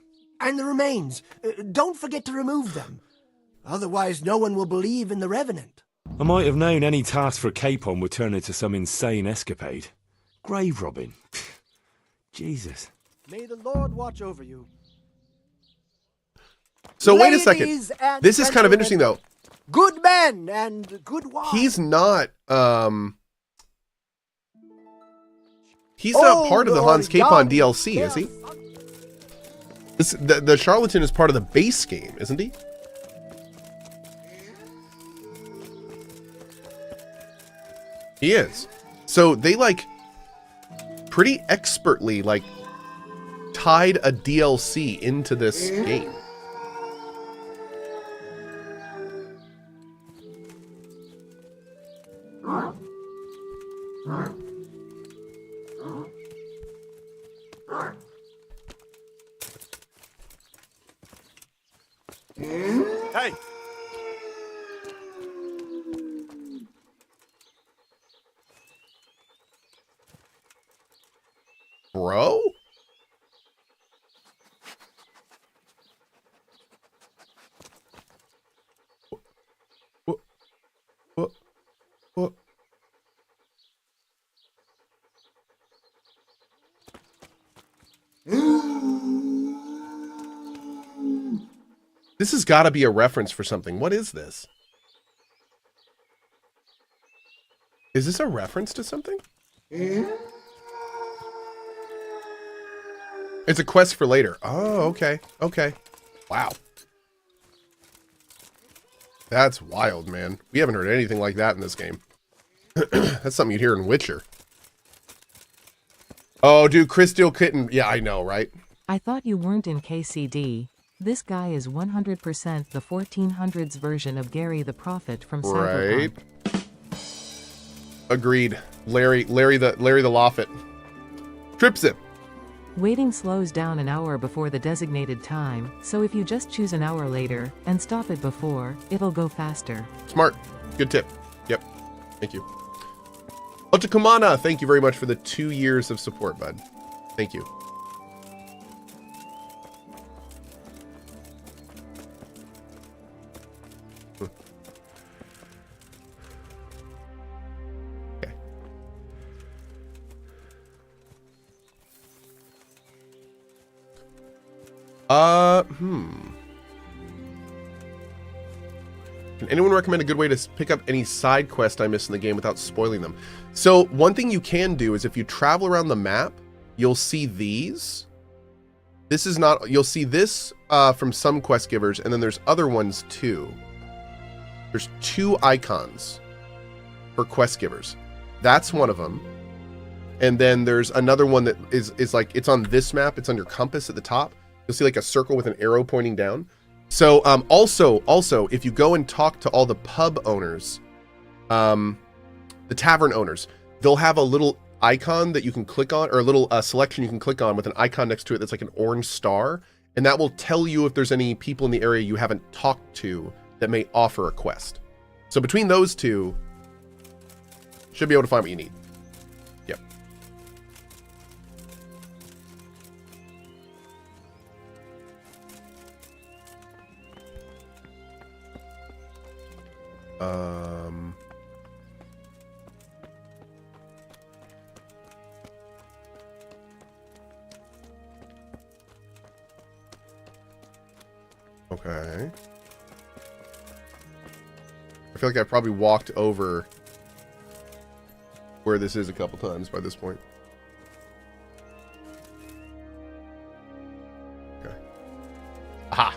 And the remains. Don't forget to remove them. Otherwise, no one will believe in the Revenant. I might have known any task for a capon would turn into some insane escapade. Grave robbing. Jesus. May the Lord watch over you. So wait a second. Ladies and This is kind of interesting, though. Good men and good wives. He's not part of the Hans Capon DLC, is he? The Charlatan is part of the base game, isn't he? He is. So they like pretty expertly like tied a DLC into this game. Hey! Bro? What? This has got to be a reference for something. What is this? Is this a reference to something? It's a quest for later. Oh, okay. Okay. Wow. That's wild, man. We haven't heard anything like that in this game. That's something you'd hear in Witcher. Oh, dude, Crystal Kitten. Yeah, I know, right? I thought you weren't in KCD. This guy is 100% the 1400s version of Gary the Prophet from Cyberpunk. Right. Agreed. Larry the Loffit. Trips it. Waiting slows down an hour before the designated time, so if you just choose an hour later and stop it before, it'll go faster. Smart. Good tip. Yep. Thank you. Otakumana, thank you very much for the 2 years of support, bud. Thank you. Okay. Can anyone recommend a good way to pick up any side quest I missed in the game without spoiling them? So one thing you can do is if you travel around the map, you'll see these. This is not, you'll see this from some quest givers, and then there's other ones too. There's 2 icons for quest givers. That's one of them. And then there's another one that is like, it's on this map, it's on your compass at the top. You'll see like a circle with an arrow pointing down. So also, if you go and talk to all the pub owners, the tavern owners, they'll have a little icon that you can click on, or a little selection you can click on with an icon next to it that's like an orange star, and that will tell you if there's any people in the area you haven't talked to that may offer a quest. So between those two, should be able to find what you need. Yep. Okay. I feel like I probably walked over where this is a couple times by this point. Okay. Aha!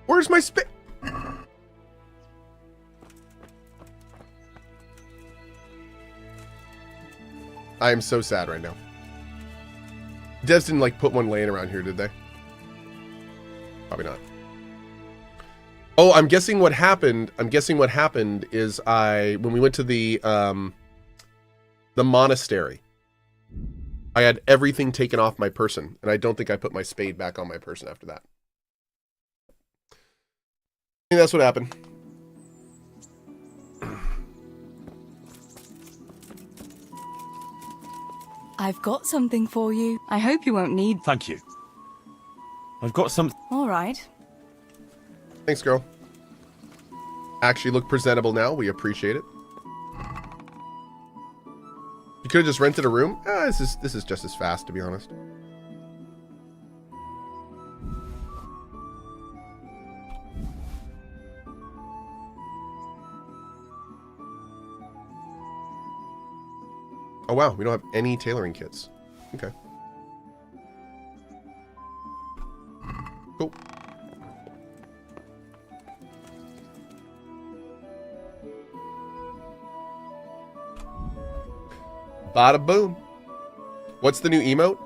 Where's my spit? I am so sad right now. Des didn't like put one laying around here, did they? Probably not. Oh, I'm guessing what happened is when we went to the monastery, I had everything taken off my person, and I don't think I put my spade back on my person after that. I think that's what happened. I've got something for you. I hope you won't need... Thank you. I've got some... All right. Thanks, girl. Actually look presentable now. We appreciate it. You could have just rented a room. This is just as fast, to be honest. Oh wow, we don't have any tailoring kits. Okay. Cool. Bada boom. What's the new emote?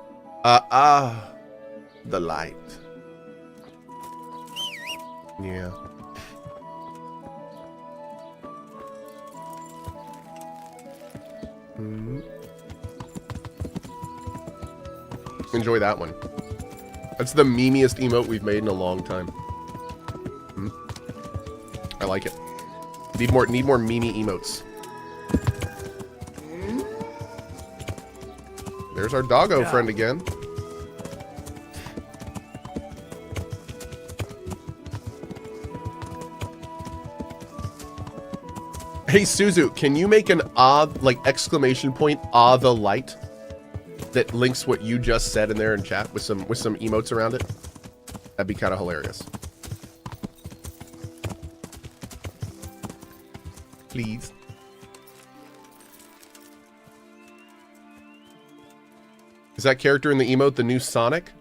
The light. Yeah. Enjoy that one. That's the memeiest emote we've made in a long time. I like it. Need more meme emotes. There's our doggo friend again. Hey Suzu, can you make an like exclamation point the light that links what you just said in there in chat with some emotes around it? That'd be kind of hilarious. Please. Is that character in the emote the new Sonic?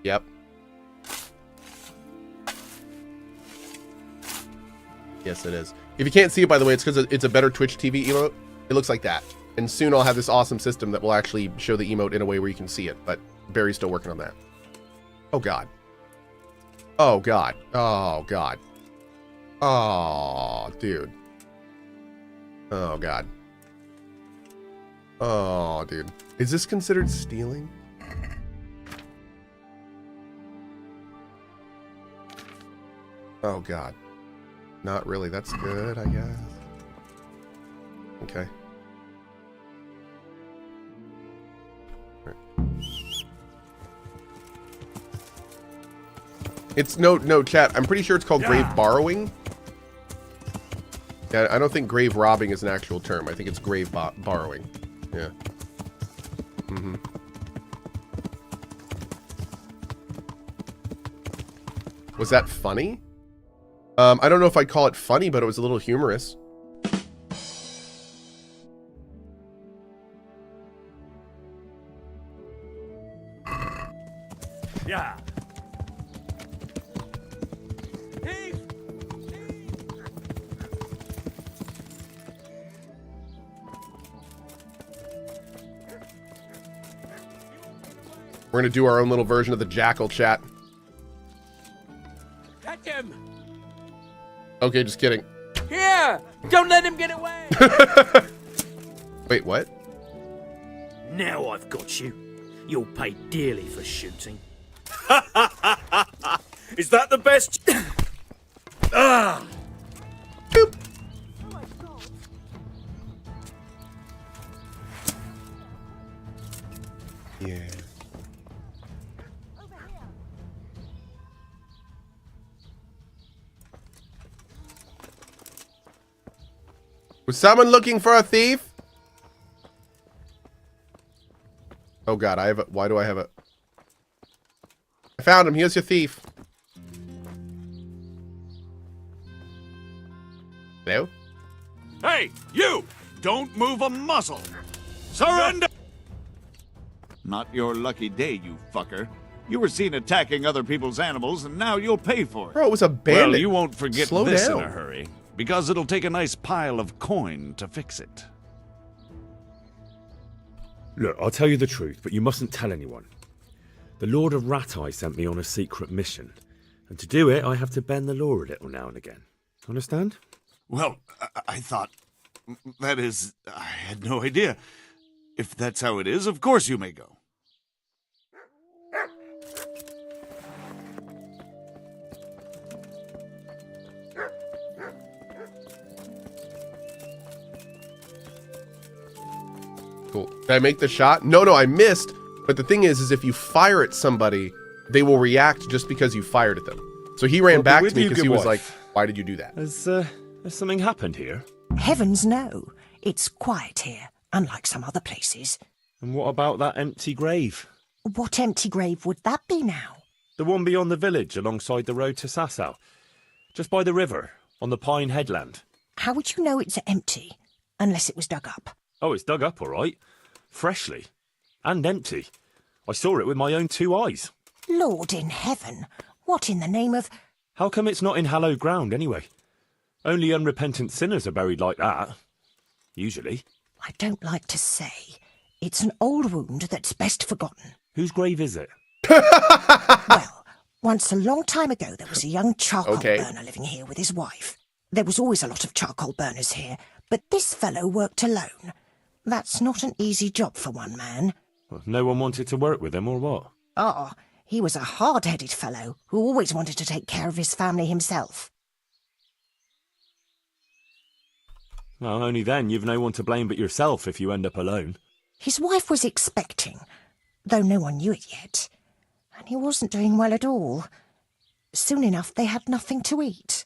Yep. Yes, it is. If you can't see it, by the way, it's because it's a better Twitch TV emote. It looks like that. And soon I'll have this awesome system that will actually show the emote in a way where you can see it. But Barry's still working on that. Oh, God. Oh, God. Oh, God. Oh, dude. Oh, God. Oh, dude. Is this considered stealing? Oh, God. Not really. That's good, I guess. Okay. Right. It's no chat. I'm pretty sure it's called grave borrowing. Yeah, I don't think grave robbing is an actual term. I think it's grave borrowing. Yeah. Mm-hmm. Was that funny? I don't know if I'd call it funny, but it was a little humorous. Yeah. We're gonna do our own little version of the jackal chat. Catch him! Okay, just kidding. Here! Don't let him get away! Wait, what? Now I've got you. You'll pay dearly for shooting. Is that the best? Ah! Boop. Yeah. Was someone looking for a thief? Oh God, I have a, why do I have a... I found him, here's your thief. Hello? Hey, you! Don't move a muscle! Surrender! Not your lucky day, you fucker. You were seen attacking other people's animals, and now you'll pay for it. Bro, it was a bandit. Well, you won't forget Slow this down. in a hurry, because it'll take a nice pile of coin to fix it. Look, I'll tell you the truth, but you mustn't tell anyone. The Lord of Ratai sent me on a secret mission, and to do it, I have to bend the law a little now and again. Understand? Well, I thought... That is, I had no idea. If that's how it is, of course you may go. Cool. Did I make the shot? No, I missed. But the thing is if you fire at somebody, they will react just because you fired at them. So he ran back to me because he was like, why did you do that? Has something happened here? Heavens no. It's quiet here, unlike some other places. And what about that empty grave? What empty grave would that be now? The one beyond the village, alongside the road to Sasau. Just by the river, on the Pine Headland. How would you know it's empty, unless it was dug up? Oh, it's dug up, all right. Freshly. And empty. I saw it with my own 2 eyes. Lord in heaven, what in the name of... How come it's not in hallowed ground, anyway? Only unrepentant sinners are buried like that. Usually. I don't like to say. It's an old wound that's best forgotten. Whose grave is it? Well, once a long time ago there was a young charcoal burner living here with his wife. There was always a lot of charcoal burners here, but this fellow worked alone. That's not an easy job for one man. Well, no one wanted to work with him, or what? Oh, he was a hard-headed fellow who always wanted to take care of his family himself. Well, only then you've no one to blame but yourself if you end up alone. His wife was expecting, though no one knew it yet. And he wasn't doing well at all. Soon enough they had nothing to eat.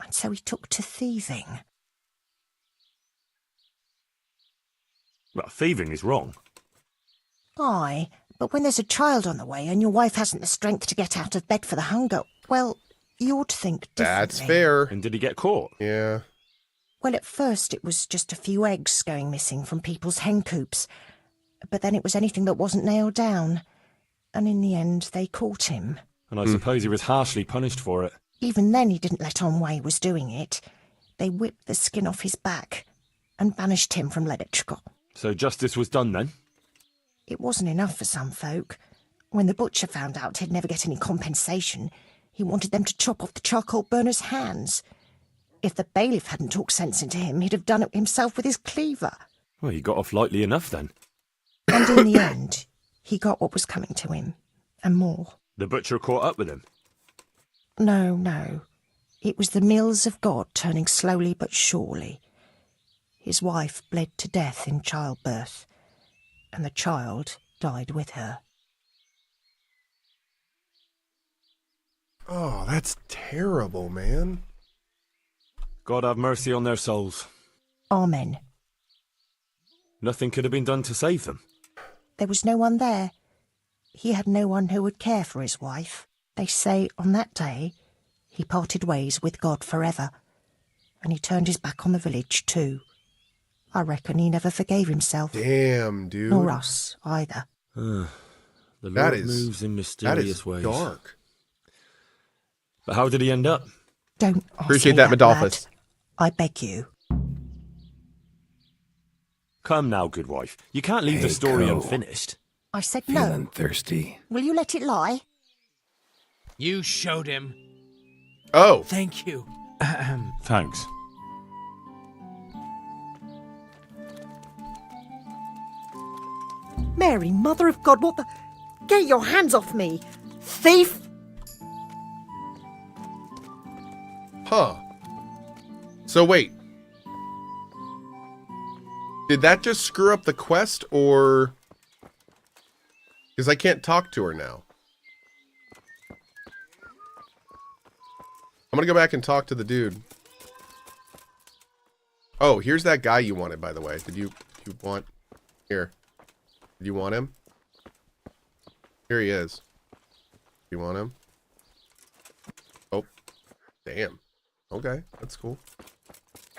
And so he took to thieving. Well, thieving is wrong. Aye, but when there's a child on the way and your wife hasn't the strength to get out of bed for the hunger, well, you ought to think differently. That's fair. And did he get caught? Yeah. Well, at first it was just a few eggs going missing from people's hen coops. But then it was anything that wasn't nailed down. And in the end, they caught him. And I suppose he was harshly punished for it. Even then he didn't let on why he was doing it. They whipped the skin off his back and banished him from Ledetchko. So justice was done then? It wasn't enough for some folk. When the butcher found out he'd never get any compensation, he wanted them to chop off the charcoal burner's hands. If the bailiff hadn't talked sense into him, he'd have done it himself with his cleaver. Well, he got off lightly enough then. And in the end, he got what was coming to him, and more. The butcher caught up with him? No. It was the mills of God turning slowly but surely. His wife bled to death in childbirth, and the child died with her. Oh, that's terrible, man. God have mercy on their souls. Amen. Nothing could have been done to save them. There was no one there. He had no one who would care for his wife. They say on that day he parted ways with God forever, and he turned his back on the village too. I reckon he never forgave himself. Damn, dude. Nor us, either. The Lord moves in mysterious ways. Dark. But how did he end up? Don't appreciate that, Medolphus. I beg you. Come now, good wife. You can't leave the story Cohh. unfinished. I said Feeling no. thirsty? Will you let it lie? You showed him. Oh. Thank you. Thanks. Mary, Mother of God, what the... Get your hands off me! Thief! Huh. So wait. Did that just screw up the quest, or... Because I can't talk to her now. I'm gonna go back and talk to the dude. Oh, here's that guy you wanted, by the way. Did you want... Here. Did you want him? Here he is. You want him? Oh. Damn. Okay, that's cool.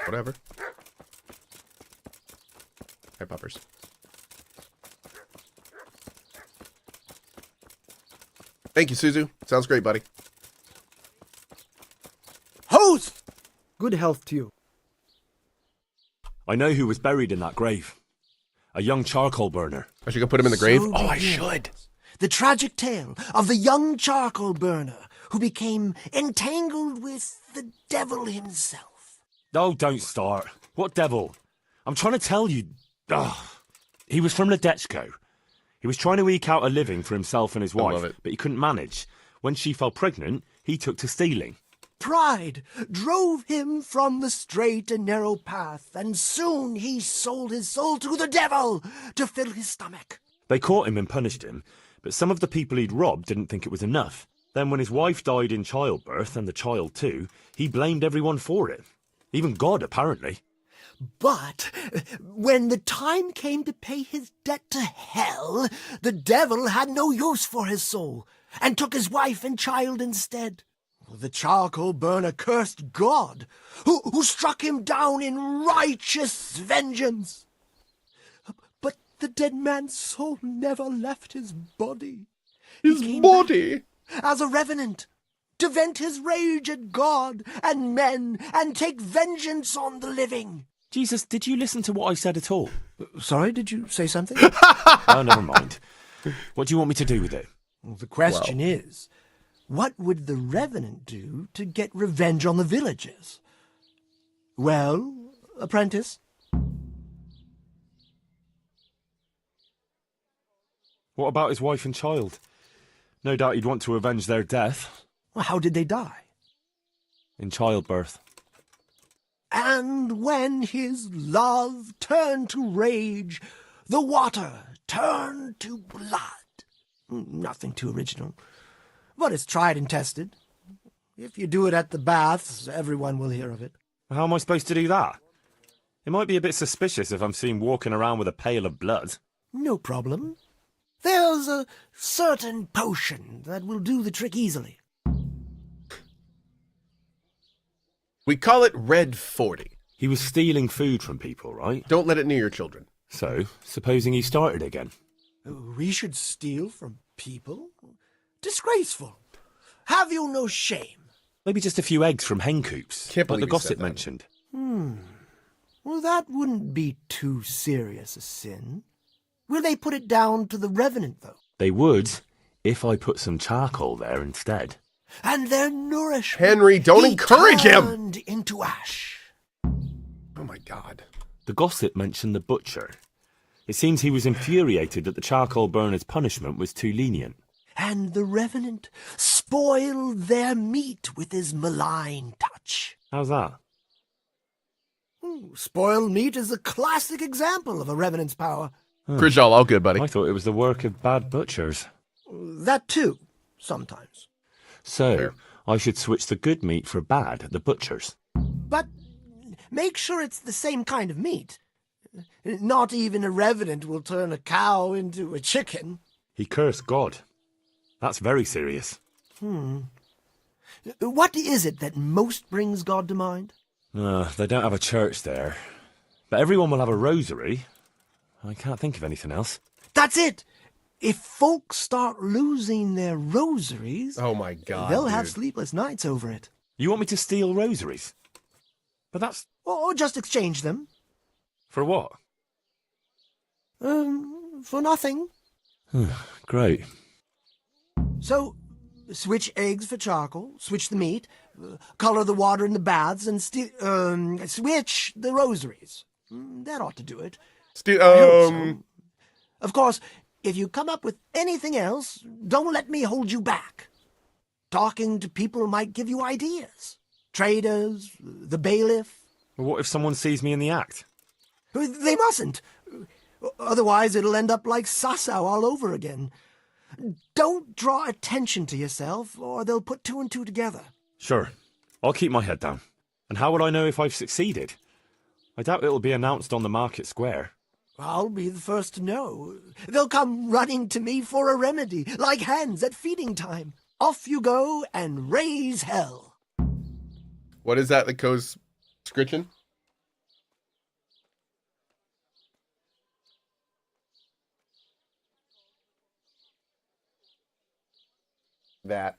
Whatever. Hi, puppers. Thank you, Suzu. Sounds great, buddy. Host! Good health to you. I know who was buried in that grave. A young charcoal burner. I should go put him in the grave? So Oh, I begins should. The tragic tale of the young charcoal burner who became entangled with the devil himself. Oh, don't start. What devil? I'm trying to tell you. Ugh. He was from Ledetchko. He was trying to eke out a living for himself and his wife, but he couldn't manage. When she fell pregnant, he took to stealing. Pride drove him from the straight and narrow path, and soon he sold his soul to the devil to fill his stomach. They caught him and punished him, but some of the people he'd robbed didn't think it was enough. Then when his wife died in childbirth, and the child too, he blamed everyone for it. Even God, apparently. But when the time came to pay his debt to hell, the devil had no use for his soul, and took his wife and child instead. The charcoal burner cursed God, who struck him down in righteous vengeance. But the dead man's soul never left his body. His body? As a revenant, to vent his rage at God and men, and take vengeance on the living. Jesus, did you listen to what I said at all? Sorry, did you say something? Oh, never mind. What do you want me to do with it? Well, the question is, what would the revenant do to get revenge on the villagers? Well, apprentice? What about his wife and child? No doubt he'd want to avenge their death. Well, how did they die? In childbirth. And when his love turned to rage, the water turned to blood. Nothing too original, but it's tried and tested. If you do it at the baths, everyone will hear of it. How am I supposed to do that? It might be a bit suspicious if I'm seen walking around with a pail of blood. No problem. There's a certain potion that will do the trick easily. We call it Red 40. He was stealing food from people, right? Don't let it near your children. So, supposing he started again? We should steal from people? Disgraceful. Have you no shame? Maybe just a few eggs from hen coops, Can't like believe the he gossip said that. mentioned. Well, that wouldn't be too serious a sin. Will they put it down to the revenant, though? They would, if I put some charcoal there instead. And their nourishment Henry, don't encourage him! turned into ash. Oh my God. The gossip mentioned the butcher. It seems he was infuriated that the charcoal burner's punishment was too lenient. And the revenant spoiled their meat with his malign touch. How's that? Spoiled meat is a classic example of a revenant's power. Gridjal, all good, buddy. I thought it was the work of bad butchers. That too, sometimes. So, Fair. I should switch the good meat for bad at the butcher's. But make sure it's the same kind of meat. Not even a revenant will turn a cow into a chicken. He cursed God. That's very serious. What is it that most brings God to mind? They don't have a church there. But everyone will have a rosary. I can't think of anything else. That's it! If folks start losing their rosaries, Oh my God, they'll have dude. sleepless nights over it. You want me to steal rosaries? But that's... Or just exchange them. For what? For nothing. Great. So, switch eggs for charcoal, switch the meat, color the water in the baths, and switch the rosaries. That ought to do it. I hope so. Of course, if you come up with anything else, don't let me hold you back. Talking to people might give you ideas. Traders, the bailiff. Well, what if someone sees me in the act? They mustn't. Otherwise, it'll end up like Sasau all over again. Don't draw attention to yourself, or they'll put two and two together. Sure. I'll keep my head down. And how will I know if I've succeeded? I doubt it'll be announced on the market square. I'll be the first to know. They'll come running to me for a remedy, like hens at feeding time. Off you go and raise hell. What is that that goes scritching? That.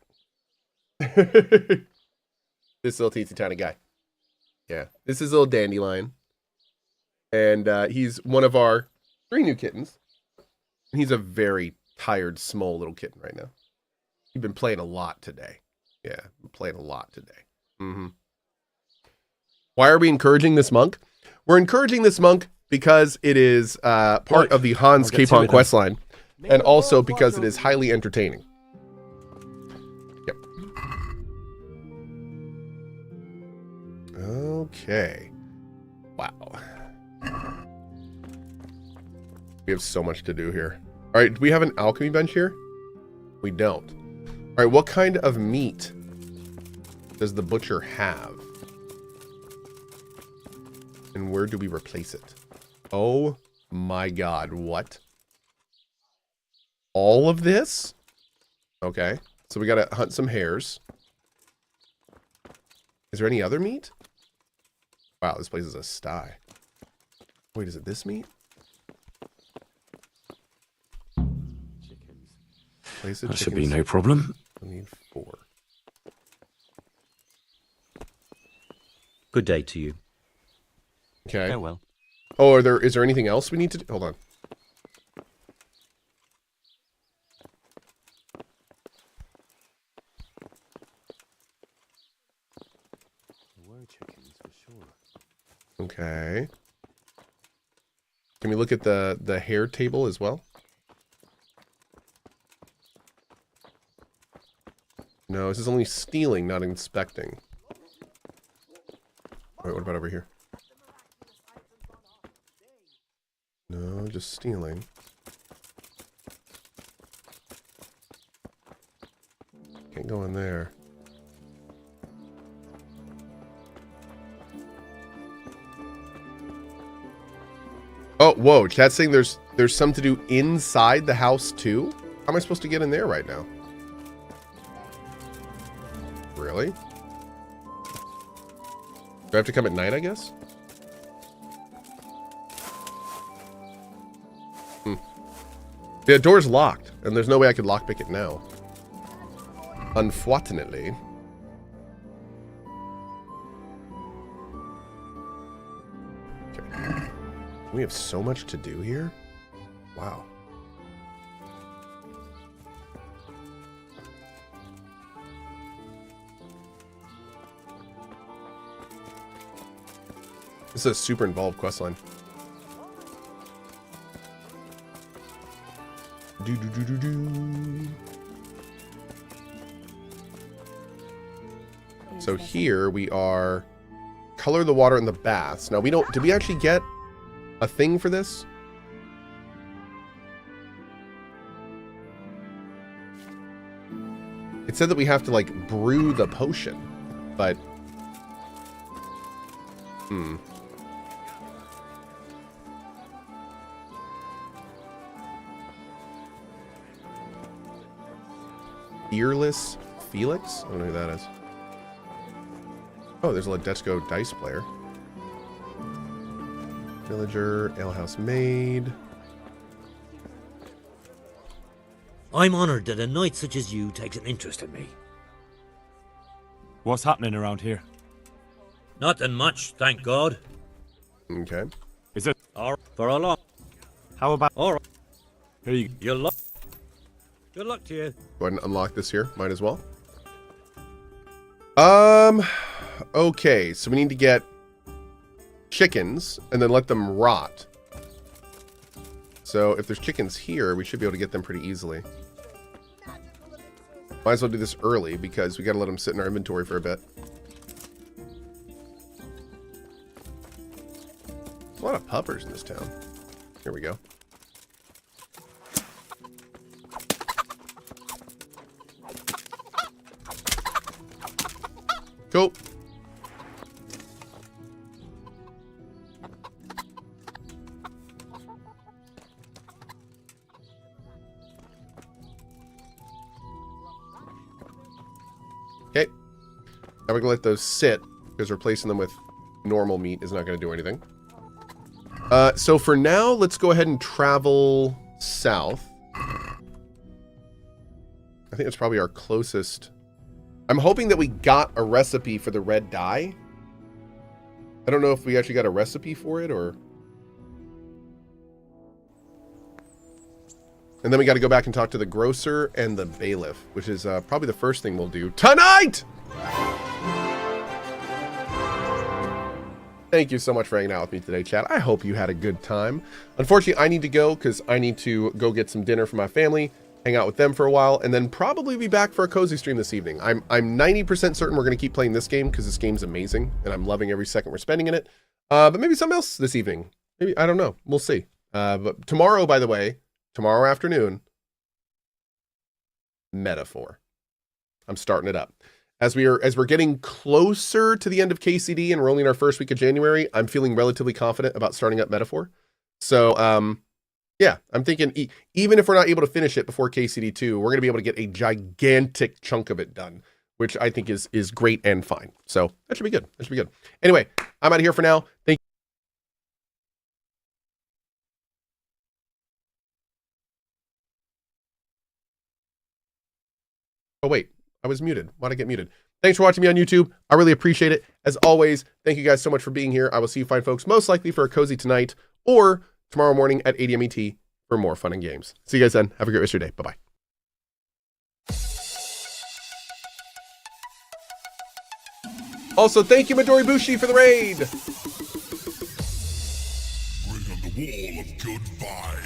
This little teensy tiny guy. Yeah. This is a little dandelion. And he's one of our 3 new kittens. He's a very tired, small little kitten right now. You've been playing a lot today. Yeah, been playing a lot today. Why are we encouraging this monk? We're encouraging this monk because it is part of the Hans Capon questline, and also because it is highly entertaining. Yep. Okay. Wow. We have so much to do here. All right, do we have an alchemy bench here? We don't. All right, what kind of meat does the butcher have? And where do we replace it? Oh my god, what? All of this? Okay, so we gotta hunt some hares. Is there any other meat? Wow, this place is a sty. Wait, is it this meat? That should be no problem. I need 4. Good day to you. Okay. Farewell. Oh, is there anything else we need to do? Hold on. Okay. Can we look at the hair table as well? No, this is only stealing, not inspecting. Wait, what about over here? No, just stealing. Can't go in there. Oh, whoa, chat's saying there's some to do inside the house too? How am I supposed to get in there right now? Really? Do I have to come at night, I guess? The door's locked, and there's no way I could lockpick it now. Unfortunately. Okay. We have so much to do here. Wow. This is a super involved questline. So here we are. Color the water in the baths. Now we don't. Did we actually get a thing for this? It said that we have to like brew the potion, but Fearless Felix? I don't know who that is. Oh, there's a Ledesco dice player. Villager, alehouse maid. I'm honored that a knight such as you takes an interest in me. What's happening around here? Nothing much, thank God. Okay. Is it? For a long. How about? All right. Here you. You're luck. Good luck to you. Go ahead and unlock this here. Might as well. Okay, so we need to get chickens and then let them rot. So if there's chickens here, we should be able to get them pretty easily. Might as well do this early because we got to let them sit in our inventory for a bit. There's a lot of puppers in this town. Here we go. Cool. Okay. Now we're gonna let those sit because replacing them with normal meat is not gonna do anything. So for now, let's go ahead and travel south. I think that's probably our closest. I'm hoping that we got a recipe for the red dye. I don't know if we actually got a recipe for it or... And then we got to go back and talk to the grocer and the bailiff, which is probably the first thing we'll do tonight! Thank you so much for hanging out with me today, chat. I hope you had a good time. Unfortunately, I need to go because I need to go get some dinner for my family, hang out with them for a while, and then probably be back for a cozy stream this evening. I'm 90% certain we're going to keep playing this game because this game's amazing, and I'm loving every second we're spending in it. But maybe something else this evening. Maybe, I don't know. We'll see. But tomorrow, by the way, tomorrow afternoon, Metaphor. I'm starting it up. As we're getting closer to the end of KCD and we're only in our first week of January, I'm feeling relatively confident about starting up Metaphor. So, yeah, I'm thinking even if we're not able to finish it before KCD 2, we're going to be able to get a gigantic chunk of it done, which I think is great and fine. So that should be good. That should be good. Anyway, I'm out of here for now. Thank you. Oh, wait, I was muted. Why'd I get muted? Thanks for watching me on YouTube. I really appreciate it. As always, thank you guys so much for being here. I will see you fine folks most likely for a cozy tonight or tomorrow morning at 8 a.m. ET for more fun and games. See you guys then. Have a great rest of your day. Bye-bye. Also, thank you, Midori Bushi, for the raid. Bring on the wall of good vibes.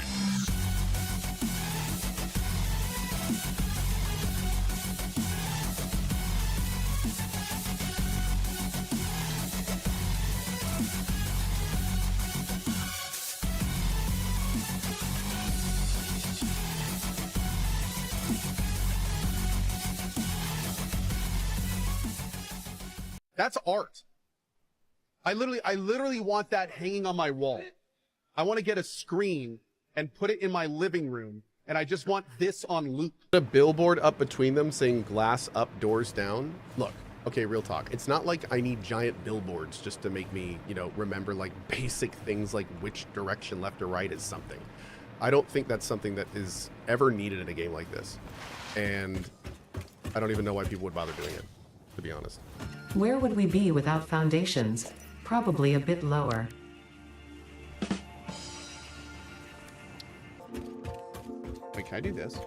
That's art. I literally want that hanging on my wall. I want to get a screen and put it in my living room, and I just want this on loop. A billboard up between them saying glass up, doors down. Look, okay, real talk. It's not like I need giant billboards just to make me, you know, remember like basic things like which direction left or right is something. I don't think that's something that is ever needed in a game like this. And I don't even know why people would bother doing it, to be honest. Where would we be without foundations? Probably a bit lower. Wait, can I do this?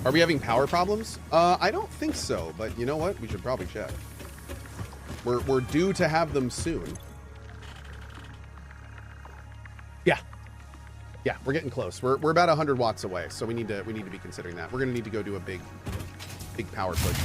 Are we having power problems? I don't think so, but you know what? We should probably check. We're due to have them soon. Yeah, we're getting close. We're about 100 watts away, so we need to be considering that. We're gonna need to go do a big power push.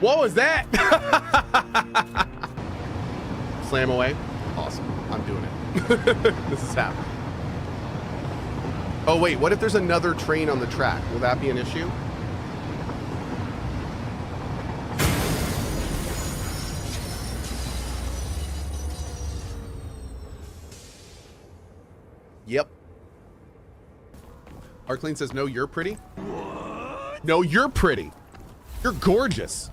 What was that? Slam away. Awesome. I'm doing it. This is happening. Oh, wait. What if there's another train on the track? Will that be an issue? Yep. Arclean says, no, you're pretty. What? No, you're pretty. You're gorgeous.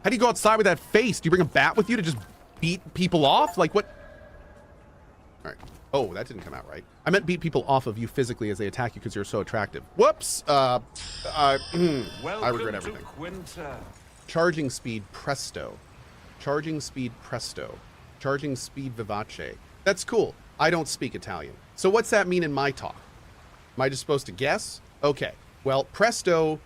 How do you go outside with that face? Do you bring a bat with you to just beat people off? Like what? All right. Oh, that didn't come out right. I meant beat people off of you physically as they attack you because you're so attractive. Whoops. I regret everything. Charging speed presto. Charging speed presto. Charging speed vivace. That's cool. I don't speak Italian. So what's that mean in my talk? Am I just supposed to guess? Okay. Well, presto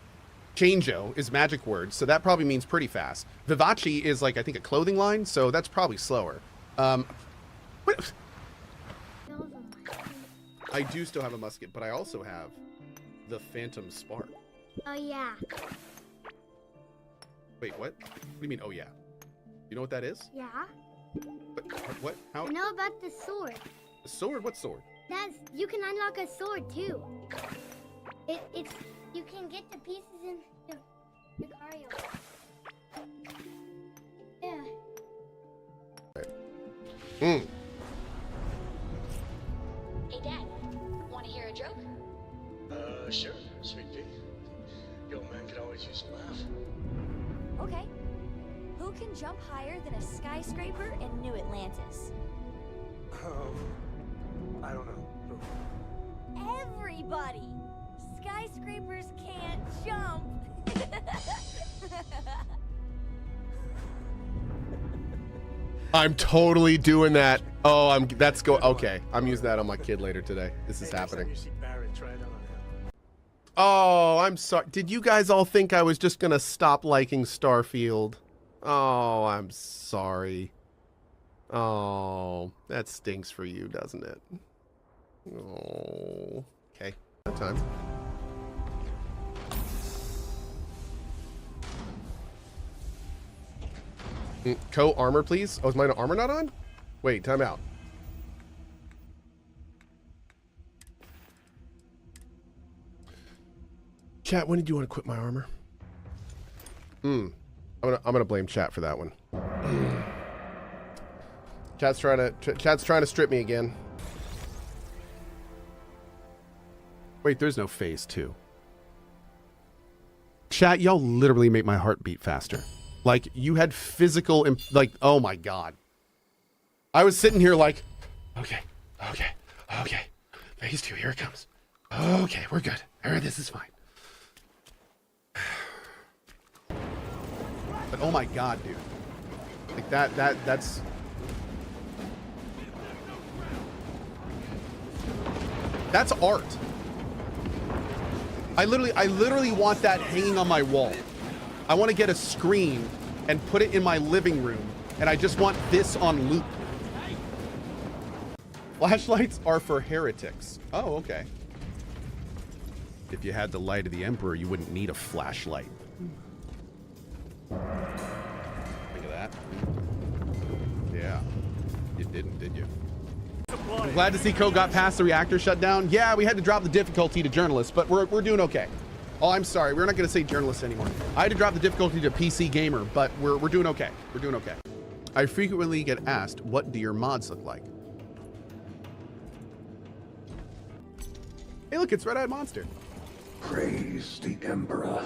changeo is magic words, so that probably means pretty fast. Vivace is like, I think, a clothing line, so that's probably slower. What? I do still have a musket, but I also have the Phantom Spark. Oh, yeah. Wait, what? What do you mean, oh, yeah? You know what that is? Yeah. What? How? I know about the sword. The sword? What sword? You can unlock a sword, too. It's... You can get the pieces in the Mario. Yeah. Mm. Hey, Dad. Want to hear a joke? Sure, sweet pea. Your man could always use a laugh. Okay. Who can jump higher than a skyscraper in New Atlantis? I don't know. Everybody! Skyscrapers can't jump! I'm totally doing that. Oh, okay. I'm using that on my kid later today. This is happening. Oh, I'm sorry. Did you guys all think I was just gonna stop liking Starfield? Oh, I'm sorry. Oh, that stinks for you, doesn't it? Oh, okay. That time. Cohh, armor, please. Oh, is mine armor not on? Wait, time out. Chat, when did you want to quit my armor? I'm gonna blame chat for that one. Chat's trying to strip me again. Wait, there's no phase 2. Chat, y'all literally make my heart beat faster. Like, you had physical, like, oh my god. I was sitting here like, okay. Phase 2, here it comes. Okay, we're good. All right, this is fine. But oh my god, dude. Like that's... That's art. I literally want that hanging on my wall. I want to get a screen and put it in my living room, and I just want this on loop. Flashlights are for heretics. Oh, okay. If you had the light of the Emperor, you wouldn't need a flashlight. Think of that. Yeah. You didn't, did you? I'm glad to see Cohh got past the reactor shutdown. Yeah, we had to drop the difficulty to journalists, but we're doing okay. Oh, I'm sorry. We're not going to say journalists anymore. I had to drop the difficulty to PC gamer, but we're doing okay. We're doing okay. I frequently get asked, what do your mods look like? Hey, look, it's Red-Eyed Monster. Praise the Emperor.